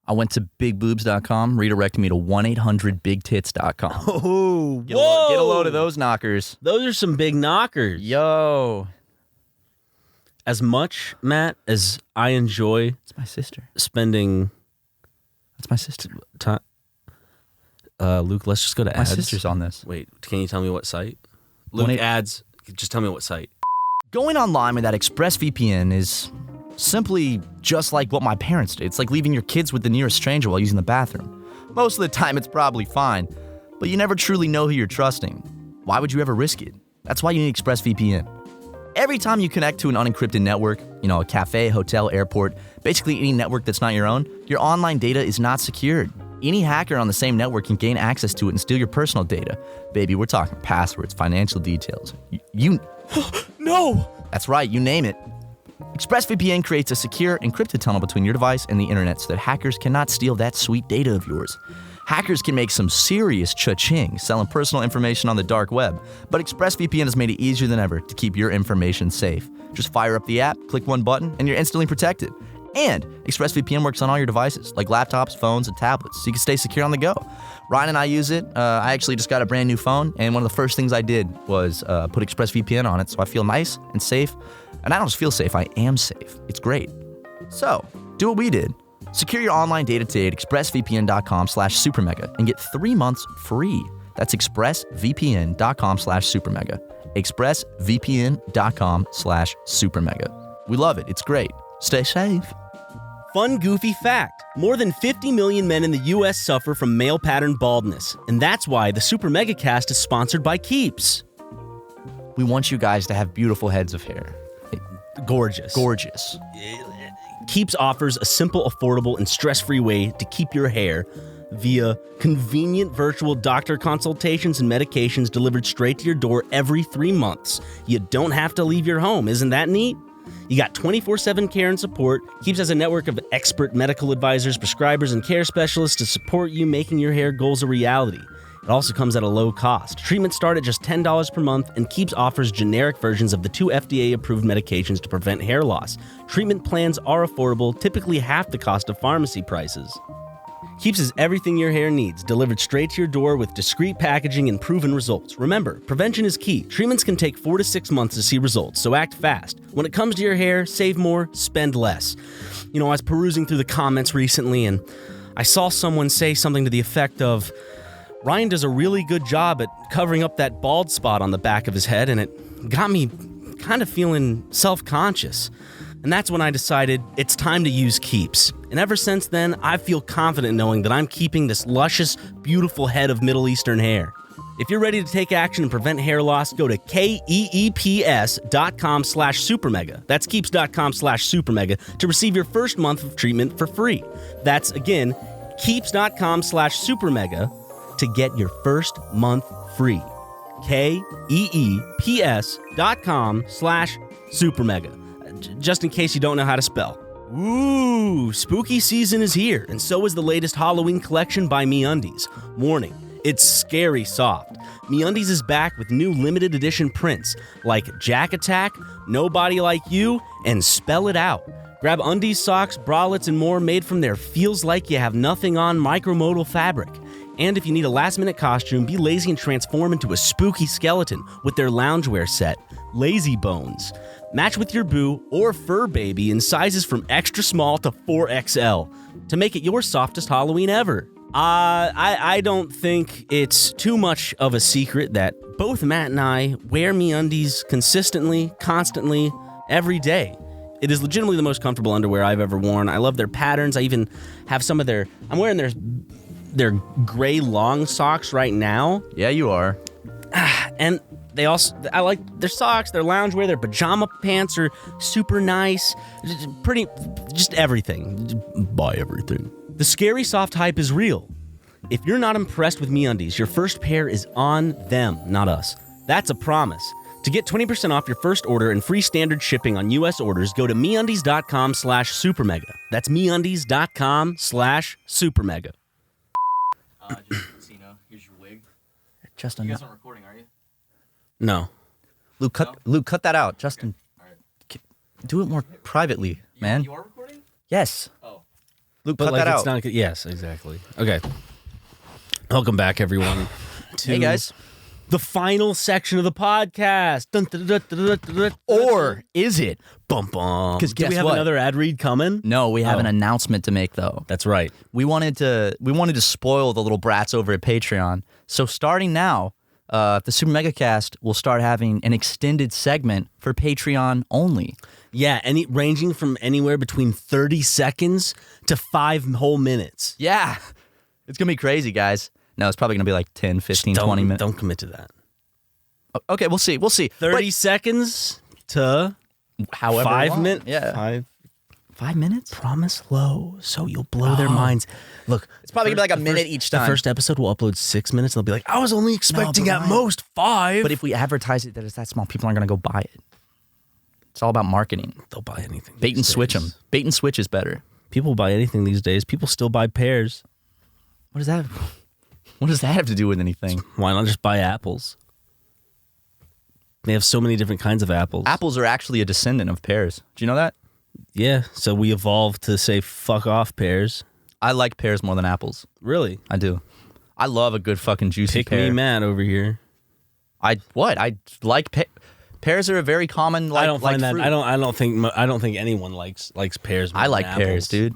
I went to bigboobs.com, redirected me to 1-800-BigTits.com. Oh, Get a load of those knockers. Those are some big knockers. Yo. As much, Matt, as I enjoy It's my sister. spending That's my sister. time, Luke, let's just go to My ads. sister's on this. Wait, can you tell me what site? Luke, 1-8 ads. Just tell me what site. Going online with that ExpressVPN is simply just like what my parents did. It's like leaving your kids with the nearest stranger while using the bathroom. Most of the time, it's probably fine, but you never truly know who you're trusting. Why would you ever risk it? That's why you need ExpressVPN. Every time you connect to an unencrypted network, a cafe, hotel, airport, basically any network that's not your own, your online data is not secured. Any hacker on the same network can gain access to it and steal your personal data. Baby, we're talking passwords, financial details. You No! That's right, you name it. ExpressVPN creates a secure, encrypted tunnel between your device and the internet so that hackers cannot steal that sweet data of yours. Hackers can make some serious cha-ching selling personal information on the dark web, but ExpressVPN has made it easier than ever to keep your information safe. Just fire up the app, click one button, and you're instantly protected. And ExpressVPN works on all your devices, like laptops, phones, and tablets, so you can stay secure on the go. Ryan and I use it. I actually just got a brand new phone, and one of the first things I did was put ExpressVPN on it, so I feel nice and safe. And I don't just feel safe, I am safe. It's great. So, do what we did. Secure your online data today at expressvpn.com/supermega and get 3 months free. That's expressvpn.com/supermega. expressvpn.com/supermega. We love it. It's great. Stay safe. Fun, goofy fact. More than 50 million men in the U.S. suffer from male pattern baldness, and that's why the SuperMegaCast is sponsored by Keeps. We want you guys to have beautiful heads of hair. Gorgeous. Gorgeous. Keeps offers a simple, affordable, and stress-free way to keep your hair via convenient virtual doctor consultations and medications delivered straight to your door every 3 months. You don't have to leave your home. Isn't that neat? You got 24/7 care and support. Keeps has a network of expert medical advisors, prescribers, and care specialists to support you making your hair goals a reality. It also comes at a low cost. Treatments start at just $10 per month, and Keeps offers generic versions of the 2 FDA-approved medications to prevent hair loss. Treatment plans are affordable, typically half the cost of pharmacy prices. Keeps is everything your hair needs, delivered straight to your door with discreet packaging and proven results. Remember, prevention is key. Treatments can take 4 to 6 months to see results, so act fast. When it comes to your hair, save more, spend less. You know, I was perusing through the comments recently, and I saw someone say something to the effect of, Ryan does a really good job at covering up that bald spot on the back of his head, and it got me kind of feeling self-conscious. And that's when I decided it's time to use Keeps. And ever since then, I feel confident knowing that I'm keeping this luscious, beautiful head of Middle Eastern hair. If you're ready to take action and prevent hair loss, go to keeps.com/supermega. That's keeps.com/supermega to receive your first month of treatment for free. That's, again, keeps.com/supermega to get your first month free. keeps.com/supermega. Just in case you don't know how to spell. Ooh, spooky season is here, and so is the latest Halloween collection by MeUndies. Warning, it's scary soft. MeUndies is back with new limited edition prints like Jack Attack, Nobody Like You, and Spell It Out. Grab undies, socks, bralettes, and more made from their feels like you have nothing on micromodal fabric. And if you need a last-minute costume, be lazy and transform into a spooky skeleton with their loungewear set, Lazy Bones. Match with your boo or fur baby in sizes from extra small to 4XL to make it your softest Halloween ever. I don't think it's too much of a secret that both Matt and I wear MeUndies consistently, constantly, every day. It is legitimately the most comfortable underwear I've ever worn. I love their patterns. I even have some of their... I'm wearing their gray long socks right now. Yeah, you are. And they also, I like their socks, their loungewear, their pajama pants are super nice. Just everything. Buy everything. The scary soft hype is real. If you're not impressed with MeUndies, your first pair is on them, not us. That's a promise. To get 20% off your first order and free standard shipping on U.S. orders, go to MeUndies.com/supermega. That's MeUndies.com/supermega. Just so you know, here's your wig. Justin, You guys aren't recording, are you? No. Luke, cut that out. Justin, All right. do it more privately, man. You are recording? Yes. Oh. Luke, But cut like that it's out. not. Yes, exactly. Okay. Welcome back, everyone. To Hey, guys. the final section of the podcast. Dun, dun, dun, dun, dun, dun, dun. Or is it? Bum bum. 'Cause Do we guess have what? another ad read coming? No, we have Oh. an announcement to make, though. That's right. We wanted to spoil the little brats over at Patreon. So starting now, the SuperMegaCast will start having an extended segment for Patreon only. Yeah, ranging from anywhere between 30 seconds to 5 whole minutes. Yeah. It's going to be crazy, guys. No, it's probably going to be like 10, 15, 20 minutes. Don't commit to that. Okay, we'll see. 30 seconds to However 5 long. minutes. Yeah. 5 minutes? Promise low, so you'll blow their minds. Look, It's probably going to be like a minute each the time. first episode will upload 6 minutes. They'll be like, I was only expecting but at Ryan- most 5. But if we advertise it that it's that small, people aren't going to go buy it. It's all about marketing. They'll buy anything. Bait and these switch days. them. Bait and switch is better. People buy anything these days. People still buy pears. What does that? What does that have to do with anything? Why not just buy apples? They have so many different kinds of apples. Apples are actually a descendant of pears. Do you know that? Yeah, so we evolved to say fuck off pears. I like pears more than apples. Really? I do. I love a good fucking juicy Pick pear. me mad over here. I like pears are a very common like I don't find that. fruit. I don't think anyone likes pears. More I than like apples. pears, dude.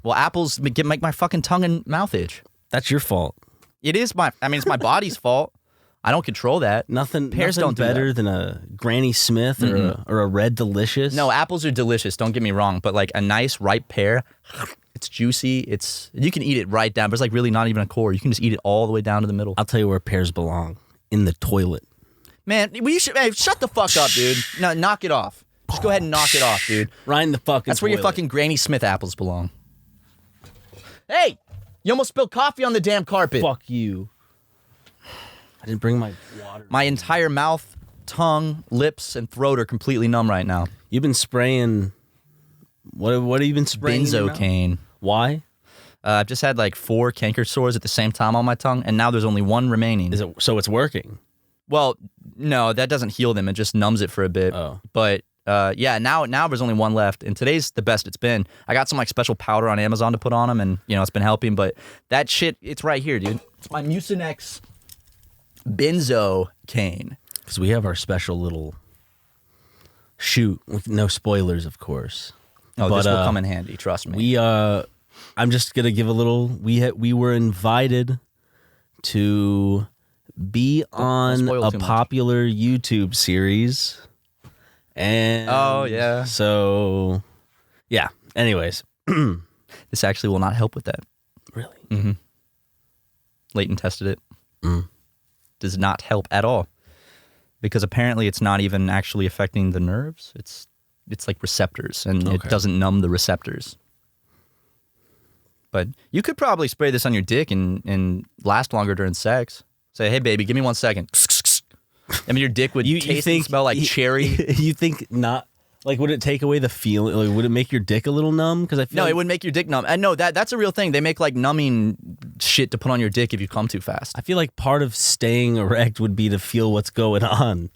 Well, apples make my fucking tongue and mouth itch. That's your fault. It is it's my body's fault. I don't control that. Pears don't do better that. than a Granny Smith or a Red Delicious. No, apples are delicious. Don't get me wrong, but like a nice ripe pear, it's juicy. You can eat it right down, but it's like really not even a core. You can just eat it all the way down to the middle. I'll tell you where pears belong. In the toilet. Man, shut the fuck up, dude. No, knock it off. Just go ahead and knock it off, dude. Right in the fucking That's where your toilet. fucking Granny Smith apples belong. Hey, you almost spilled coffee on the damn carpet. Fuck you. I didn't bring my water. My entire mouth, tongue, lips, and throat are completely numb right now. You've been spraying. What have you been spraying? in your mouth? Benzocaine. Why? I've just had like 4 canker sores at the same time on my tongue, and now there's only 1 remaining. Is it so? It's working. Well, no, that doesn't heal them. It just numbs it for a bit. Oh. But yeah, now there's only 1 left, and today's the best it's been. I got some like special powder on Amazon to put on them, and it's been helping. But that shit, it's right here, dude. It's my Mucinex benzocaine. Because we have our special little shoot. With no spoilers, of course. Oh, But, this will come in handy. Trust me. We I'm just gonna give a little. We were invited to be on spoil a too much. popular YouTube series, and Oh, yeah. So yeah. Anyways, This actually will not help with that. really, Leighton tested it. Does not help at all. Because apparently it's not even actually affecting the nerves. It's like receptors, and it Okay. doesn't numb the receptors. But you could probably spray this on your dick and last longer during sex. Say, hey, baby, give me 1 second. I mean, your dick would taste and smell like cherry. You think not? Like, would it take away the feeling? Like, would it make your dick a little numb? Because I feel No, like, it would make your dick numb. And no, that's a real thing. They make like numbing shit to put on your dick if you come too fast. I feel like part of staying erect would be to feel what's going on.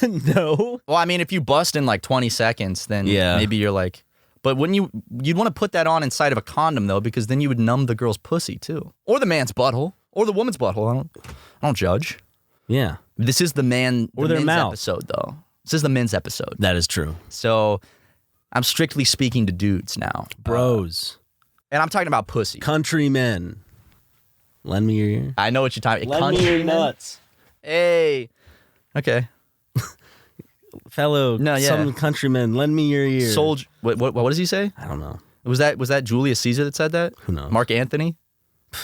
No. Well, I mean, if you bust in like 20 seconds, then Yeah. maybe you're like... But you'd want to put that on inside of a condom, though, because then you would numb the girl's pussy, too. Or the man's butthole. Or the woman's butthole. I don't judge. Yeah, This is the men's their mouth. episode, though. This is the men's episode. that is true. So I'm strictly speaking to dudes now. Bros, And I'm talking about pussy. countrymen, lend me your ear. I know what you're talking about. Lend me your Countrymen? nuts, Hey. Okay. fellow. No, yeah. Some countrymen, lend me your ear. Soldier. What does he say? I don't know. Was that Julius Caesar that said that? Who knows? Mark Anthony?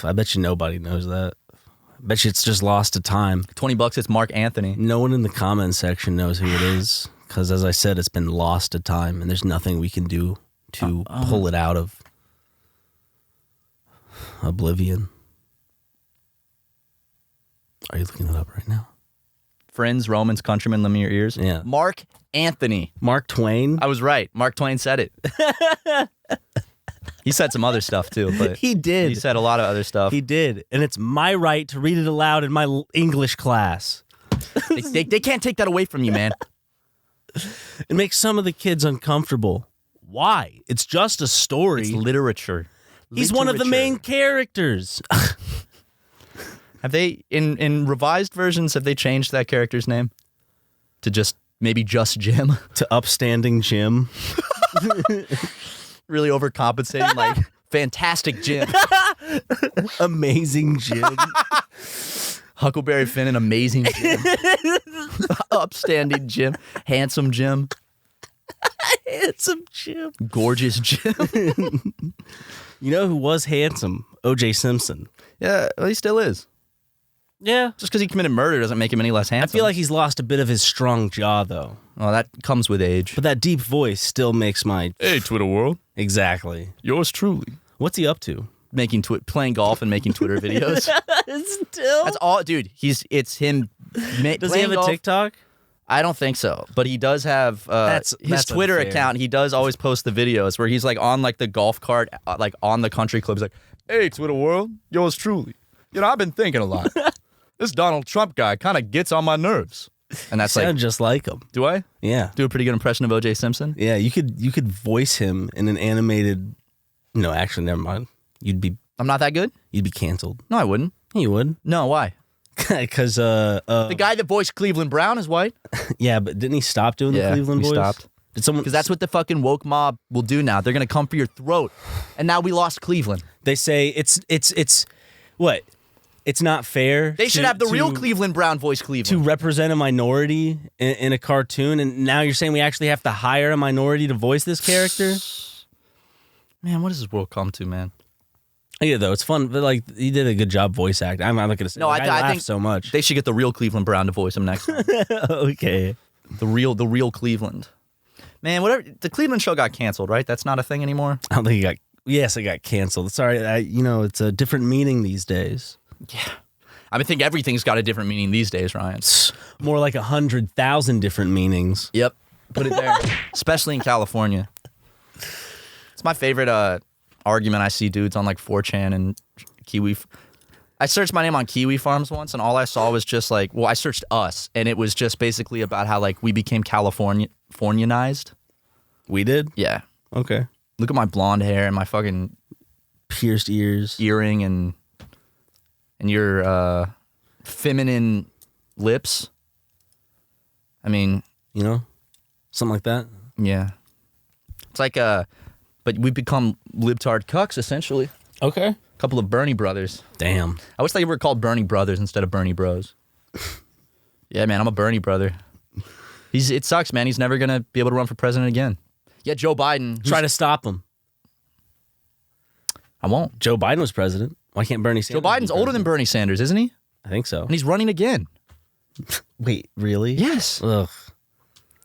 I bet you nobody knows that. I bet you it's just lost to time. $20, it's Mark Anthony. No one in the comment section knows who it is because, as I said, it's been lost to time, and there's nothing we can do to pull it out of oblivion. Are you looking that up right now? Friends, Romans, countrymen, lend me your ears. Yeah. Mark Anthony. Mark Twain. I was right. Mark Twain said it. He said some other stuff too, but He did. He said a lot of other stuff. He did, and it's my right to read it aloud in my English class. They can't take that away from you, man. It makes some of the kids uncomfortable. Why? It's just a story. It's literature. He's one of the main characters. Have they in revised versions? Have they changed that character's name to just maybe just Jim? To upstanding Jim. Really overcompensating, like fantastic Jim, Amazing Jim. Huckleberry Finn, and amazing Jim, upstanding Jim, handsome Jim, Handsome Jim. gorgeous Jim. You know who was handsome? O.J. Simpson. Yeah, well, he still is. Yeah. Just because he committed murder doesn't make him any less I handsome. feel like he's lost a bit of his strong jaw, though. well, that comes with age. But that deep voice still makes my... Hey, Twitter world, Exactly. yours truly. What's he up to? Playing golf and making Twitter videos. Still? That's all, dude. It's him. Does he have a TikTok? I don't think so, but he does have his that's Twitter unfair. account. He does always post the videos where he's like on like the golf cart, like on the country club. He's like, "Hey, Twitter world, yours truly. You know, I've been thinking a lot. This Donald Trump guy kind of gets on my nerves." And that's Sound like, just like him. do I Yeah. do a pretty good impression of O.J. Simpson? Yeah, you could voice him in an animated. No, actually, never mind. You'd be I'm not that good. canceled. No, I wouldn't. You would, No, why? because The guy that voiced Cleveland Brown is white. yeah, but didn't he stop doing the Cleveland he voice? stopped. Did someone? Because that's what the fucking woke mob will do now. They're gonna come for your throat, and now we lost Cleveland. They say it's what? It's not fair. They should have the real Cleveland Brown voice to Cleveland. represent a minority in a cartoon, and now you're saying we actually have to hire a minority to voice this character? Man, what does this world come to, man? Yeah, though it's fun. But like, he did a good job voice acting. I'm not gonna say. No, like, I laughed think so much. They should get the real Cleveland Brown to voice him next time. Okay. the real Cleveland. Man, whatever. The Cleveland show got canceled, right? That's not a thing anymore. I don't think it got. Yes, it got canceled. Sorry, it's a different meaning these days. Yeah. I think everything's got a different meaning these days, Ryan. It's more like 100,000 different meanings. Yep. Put it there. Especially in California. It's my favorite argument I see dudes on like 4chan and Kiwi. I searched my name on Kiwi Farms once, and all I saw was just like, well, I searched us, and it was just basically about how like we became Californianized. We did? Yeah. Okay. Look at my blonde hair and my fucking Pierced ears. earring and your feminine lips. I mean, You know? Something like that. yeah. It's like but we become libtard cucks essentially. Okay. A couple of Bernie brothers. Damn. I wish they were called Bernie brothers instead of Bernie bros. Yeah, man, I'm a Bernie brother. It sucks, man. He's never gonna be able to run for president again. Yeah, Joe Biden. Try to stop him. I won't. Joe Biden was president. Why can't Bernie Sanders? Joe Biden's be older than president? Bernie Sanders, isn't he? I think so. And he's running again. Wait, really? Yes. Ugh.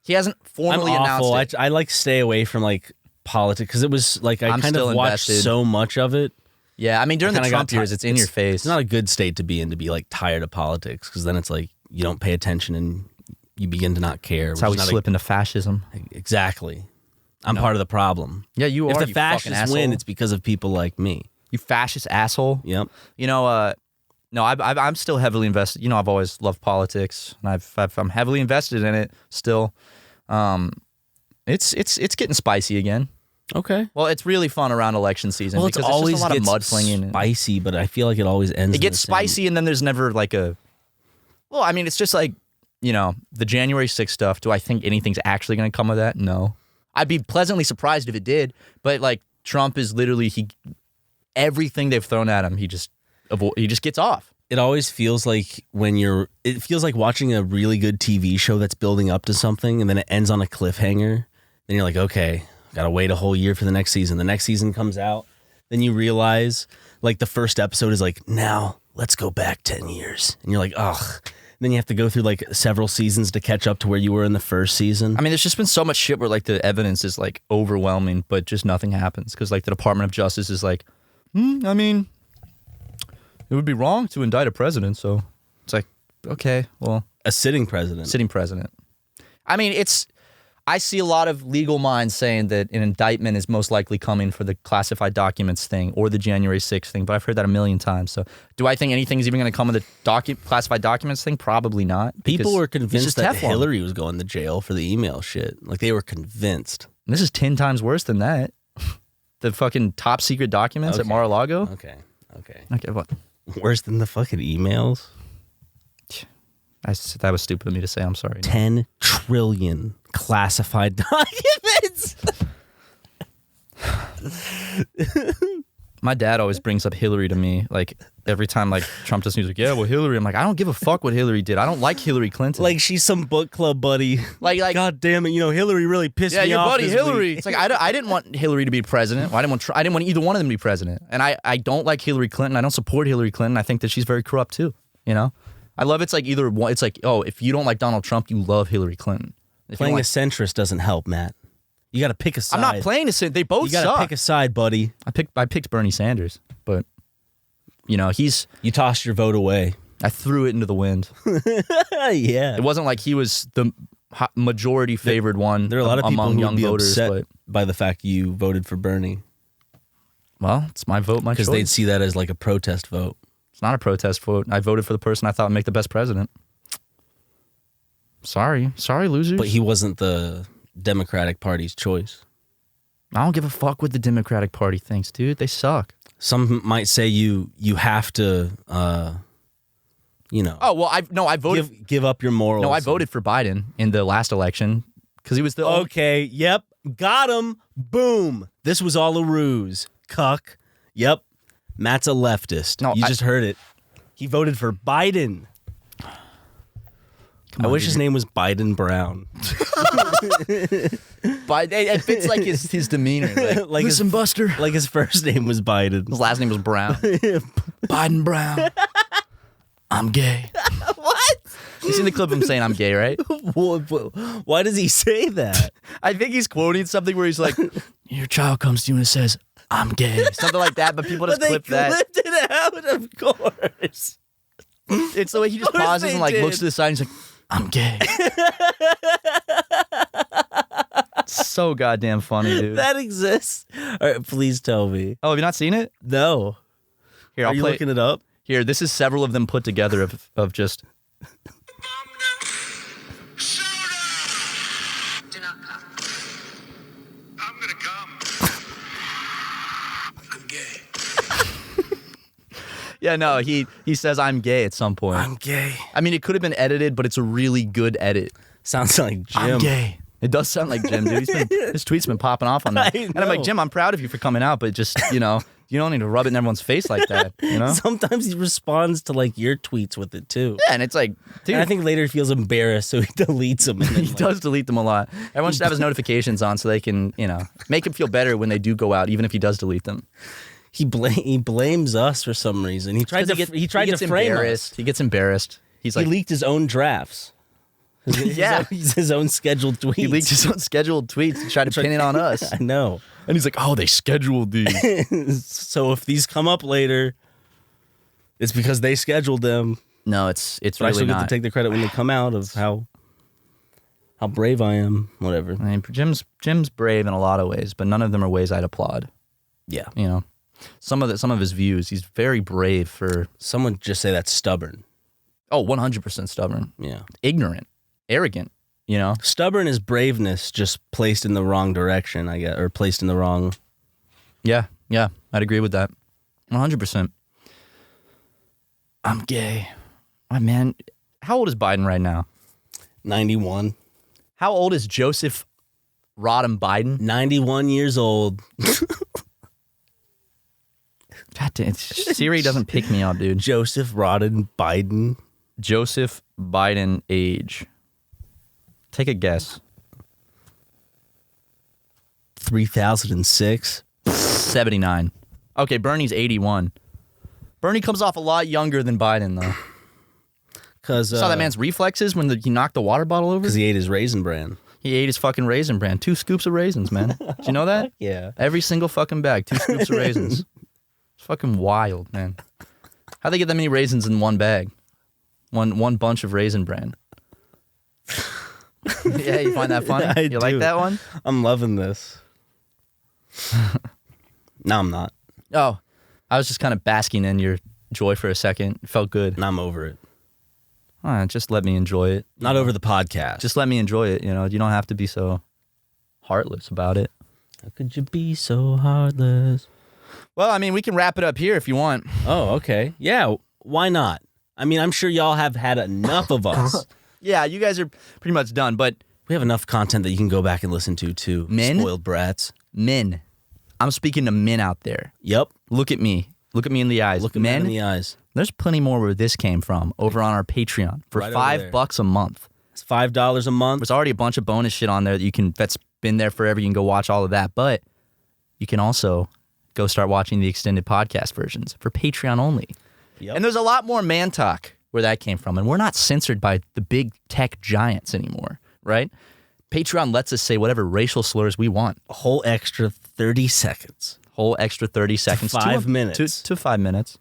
He hasn't I'm formally awful. announced it. I like stay away from like politics because it was like I I'm kind still of watched invested. so much of it. Yeah, I mean during the Kinda got Trump years, ti- it's in your face. It's not a good state to be in to be like tired of politics because then it's like you don't pay attention and you begin to not care. That's how we slip into fascism. Exactly. I'm part of the problem. Yeah, you If are. the you fucking fascists win, asshole. it's because of people like me. You fascist asshole. Yep. You know, no, I'm still heavily invested. You know, I've always loved politics, and I'm heavily invested in it still. It's getting spicy again. Okay. Well, it's really fun around election season Well, because it's always just a lot of gets mud flinging. and- spicy, but I feel like it always ends. It gets spicy, and then there's never like a. Well, I mean, it's just like the January 6th stuff. Do I think anything's actually going to come of that? No. I'd be pleasantly surprised if it did, but like Trump is literally everything they've thrown at him, he just gets off. It always feels like it feels like watching a really good TV show that's building up to something and then it ends on a cliffhanger. Then you're like, okay, gotta wait a whole year for the next season. The next season comes out. Then you realize like the first episode is like, now let's go back 10 years. And you're like, ugh. Then you have to go through like several seasons to catch up to where you were in the first season. I mean, there's just been so much shit where like the evidence is like overwhelming, but just nothing happens because like the Department of Justice is like, I mean, it would be wrong to indict a president. So it's like, okay, well, A sitting president. sitting president. I mean, I see a lot of legal minds saying that an indictment is most likely coming for the classified documents thing or the January 6th thing, but I've heard that a million times. So do I think anything's even going to come of the classified documents thing? Probably not. People were it's convinced just that Teflon. Hillary was going to jail for the email shit. Like they were convinced. And this is 10 times worse than that. The fucking top secret documents at Okay. Mar-a-Lago. Okay. Okay, what? Worse than the fucking emails? That was stupid of me to say. I'm sorry. 10 trillion classified documents. My dad always brings up Hillary to me, like every time like Trump does news, like, yeah, well, Hillary. I'm like, I don't give a fuck what Hillary did. I don't like Hillary Clinton. Like she's some book club buddy. like, God damn it, Hillary really pissed yeah, me your off. buddy this Hillary. week. It's like I didn't want Hillary to be president. Well, I didn't want either one of them to be president. And I don't like Hillary Clinton. I don't support Hillary Clinton. I think that she's very corrupt too. You know, I love it's like either one. It's like, oh, if you don't like Donald Trump, you love Hillary Clinton. If you Playing don't a like, centrist doesn't help, Matt. You got to pick a side. I'm not playing this. They both You got to suck. pick a side, buddy. I picked Bernie Sanders, but you tossed your vote away. I threw it into the wind. Yeah. It wasn't like he was majority favored one. There are a lot of people among who young would be voters. upset But, by the fact you voted for Bernie well, it's my vote, my choice. because they'd see that as like a protest vote. It's not a protest vote. I voted for the person I thought would make the best president. Sorry, losers. But he wasn't the Democratic Party's choice. I don't give a fuck what the Democratic Party thinks, dude. They suck. Some might say you have to, Oh well, I voted. give up your morals. No, I voted for Biden in the last election because he was the only. Okay, yep, got him. Boom. This was all a ruse. Cuck. Yep. Matt's a leftist. No, you I just heard it. He voted for Biden. I wish his name was Biden Brown. But it fits like his demeanor. Like listen, Buster. Like his first name was Biden. His last name was Brown. Biden Brown. I'm gay. What? You seen the clip of him saying I'm gay, right? Why does he say that? I think he's quoting something where he's like, your child comes to you and says, I'm gay. Something like that, but people just clip that. Clipped it out, of course. It's the way he just course pauses they and like did. looks to the side and he's like, I'm gay. It's so goddamn funny, dude. That exists. All right, please tell me. Oh, have you not seen it? No. Here, Are I'll you play. looking it up? Here, this is several of them put together of just. Do not come. I'm gonna come. I'm gay. Yeah, no, he says I'm gay at some point. I'm gay. I mean, it could have been edited, but it's a really good edit. Sounds like Jim. I'm gay. It does sound like Jim, dude. His tweet's been popping off on that. I And I'm like, know. Jim, I'm proud of you for coming out, but just, you don't need to rub it in everyone's face like that, you know? Sometimes he responds to like your tweets with it too. Yeah, and it's like, dude, And I think later he feels embarrassed, so he deletes them. And then, he does delete them a lot. Everyone should have his notifications on so they can, make him feel better when they do go out, even if he does delete them. He blames us for some reason. He tried to gets frame embarrassed. us. He gets embarrassed. He's He like, leaked his own drafts. Yeah. his own scheduled tweets. he leaked his own scheduled tweets to try to pin it on us. I know. And he's like, oh, they scheduled these. So if these come up later, it's because they scheduled them. No, it's But I really still get not. to take the credit when they come out of how brave I am. Whatever. I mean, Jim's brave in a lot of ways, but none of them are ways I'd applaud. Yeah. Some of his views, he's very brave for. Someone just say that's stubborn. Oh, 100% stubborn, Yeah. ignorant, arrogant. Stubborn is braveness, just placed in the wrong direction, I guess, or placed in the wrong. Yeah, I'd agree with that. 100%. I'm gay. Oh, man, how old is Biden right now? 91. How old is Joseph Rodham Biden? 91 years old. God damn, Siri doesn't pick me out, dude. Joseph Rodden Biden. Joseph Biden age. Take a guess. 3006. 79. Okay, Bernie's 81. Bernie comes off a lot younger than Biden, though. Because Saw that man's reflexes when he knocked the water bottle over? he ate his Raisin Bran. He ate his fucking Raisin Bran. 2 scoops of raisins, man. Did you know that? Yeah. Every single fucking bag. 2 scoops of raisins. It's fucking wild, man. How'd they get that many raisins in one bag? One bunch of Raisin Bran. Yeah, you find that funny? I You like do. that one? I'm loving this. No, I'm not. Oh, I was just kind of basking in your joy for a second. It felt good. And I'm over it. Just let me enjoy it. Not over the podcast. Just let me enjoy it, You don't have to be so heartless about it. How could you be so heartless? Well, I mean, we can wrap it up here if you want. Oh, okay. Yeah, why not? I mean, I'm sure y'all have had enough of us. Yeah, you guys are pretty much done, but We have enough content that you can go back and listen to, too. Men? Spoiled brats. men. I'm speaking to men out there. Yep. Look at me. Look at me in the eyes. Look at men, in the eyes. there's plenty more where this came from over on our Patreon for Right over there. $5 a month. It's $5 a month. There's already a bunch of bonus shit on there that's been there forever. You can go watch all of that, but you can also go start watching the extended podcast versions for Patreon only. Yep. And there's a lot more man talk where that came from, and we're not censored by the big tech giants anymore, right? Patreon lets us say whatever racial slurs we want. A whole extra 30 seconds. Whole extra 30 seconds. 5 minutes. To 5 minutes.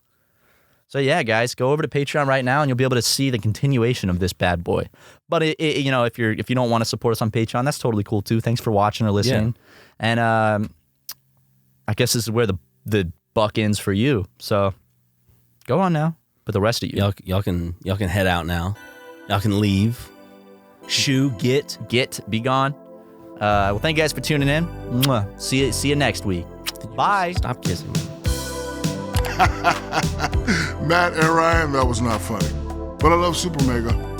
So yeah, guys, go over to Patreon right now, and you'll be able to see the continuation of this bad boy. But you know, if you don't want to support us on Patreon, that's totally cool too. Thanks for watching or listening. And I guess this is where the buck ends for you. So go on now. But the rest of you, y'all can head out now. Y'all can leave. Shoo, get, be gone. Well, thank you guys for tuning in. Mwah. See you next week. Bye. Stop kissing me. Matt and Ryan, that was not funny. But I love Super Mega.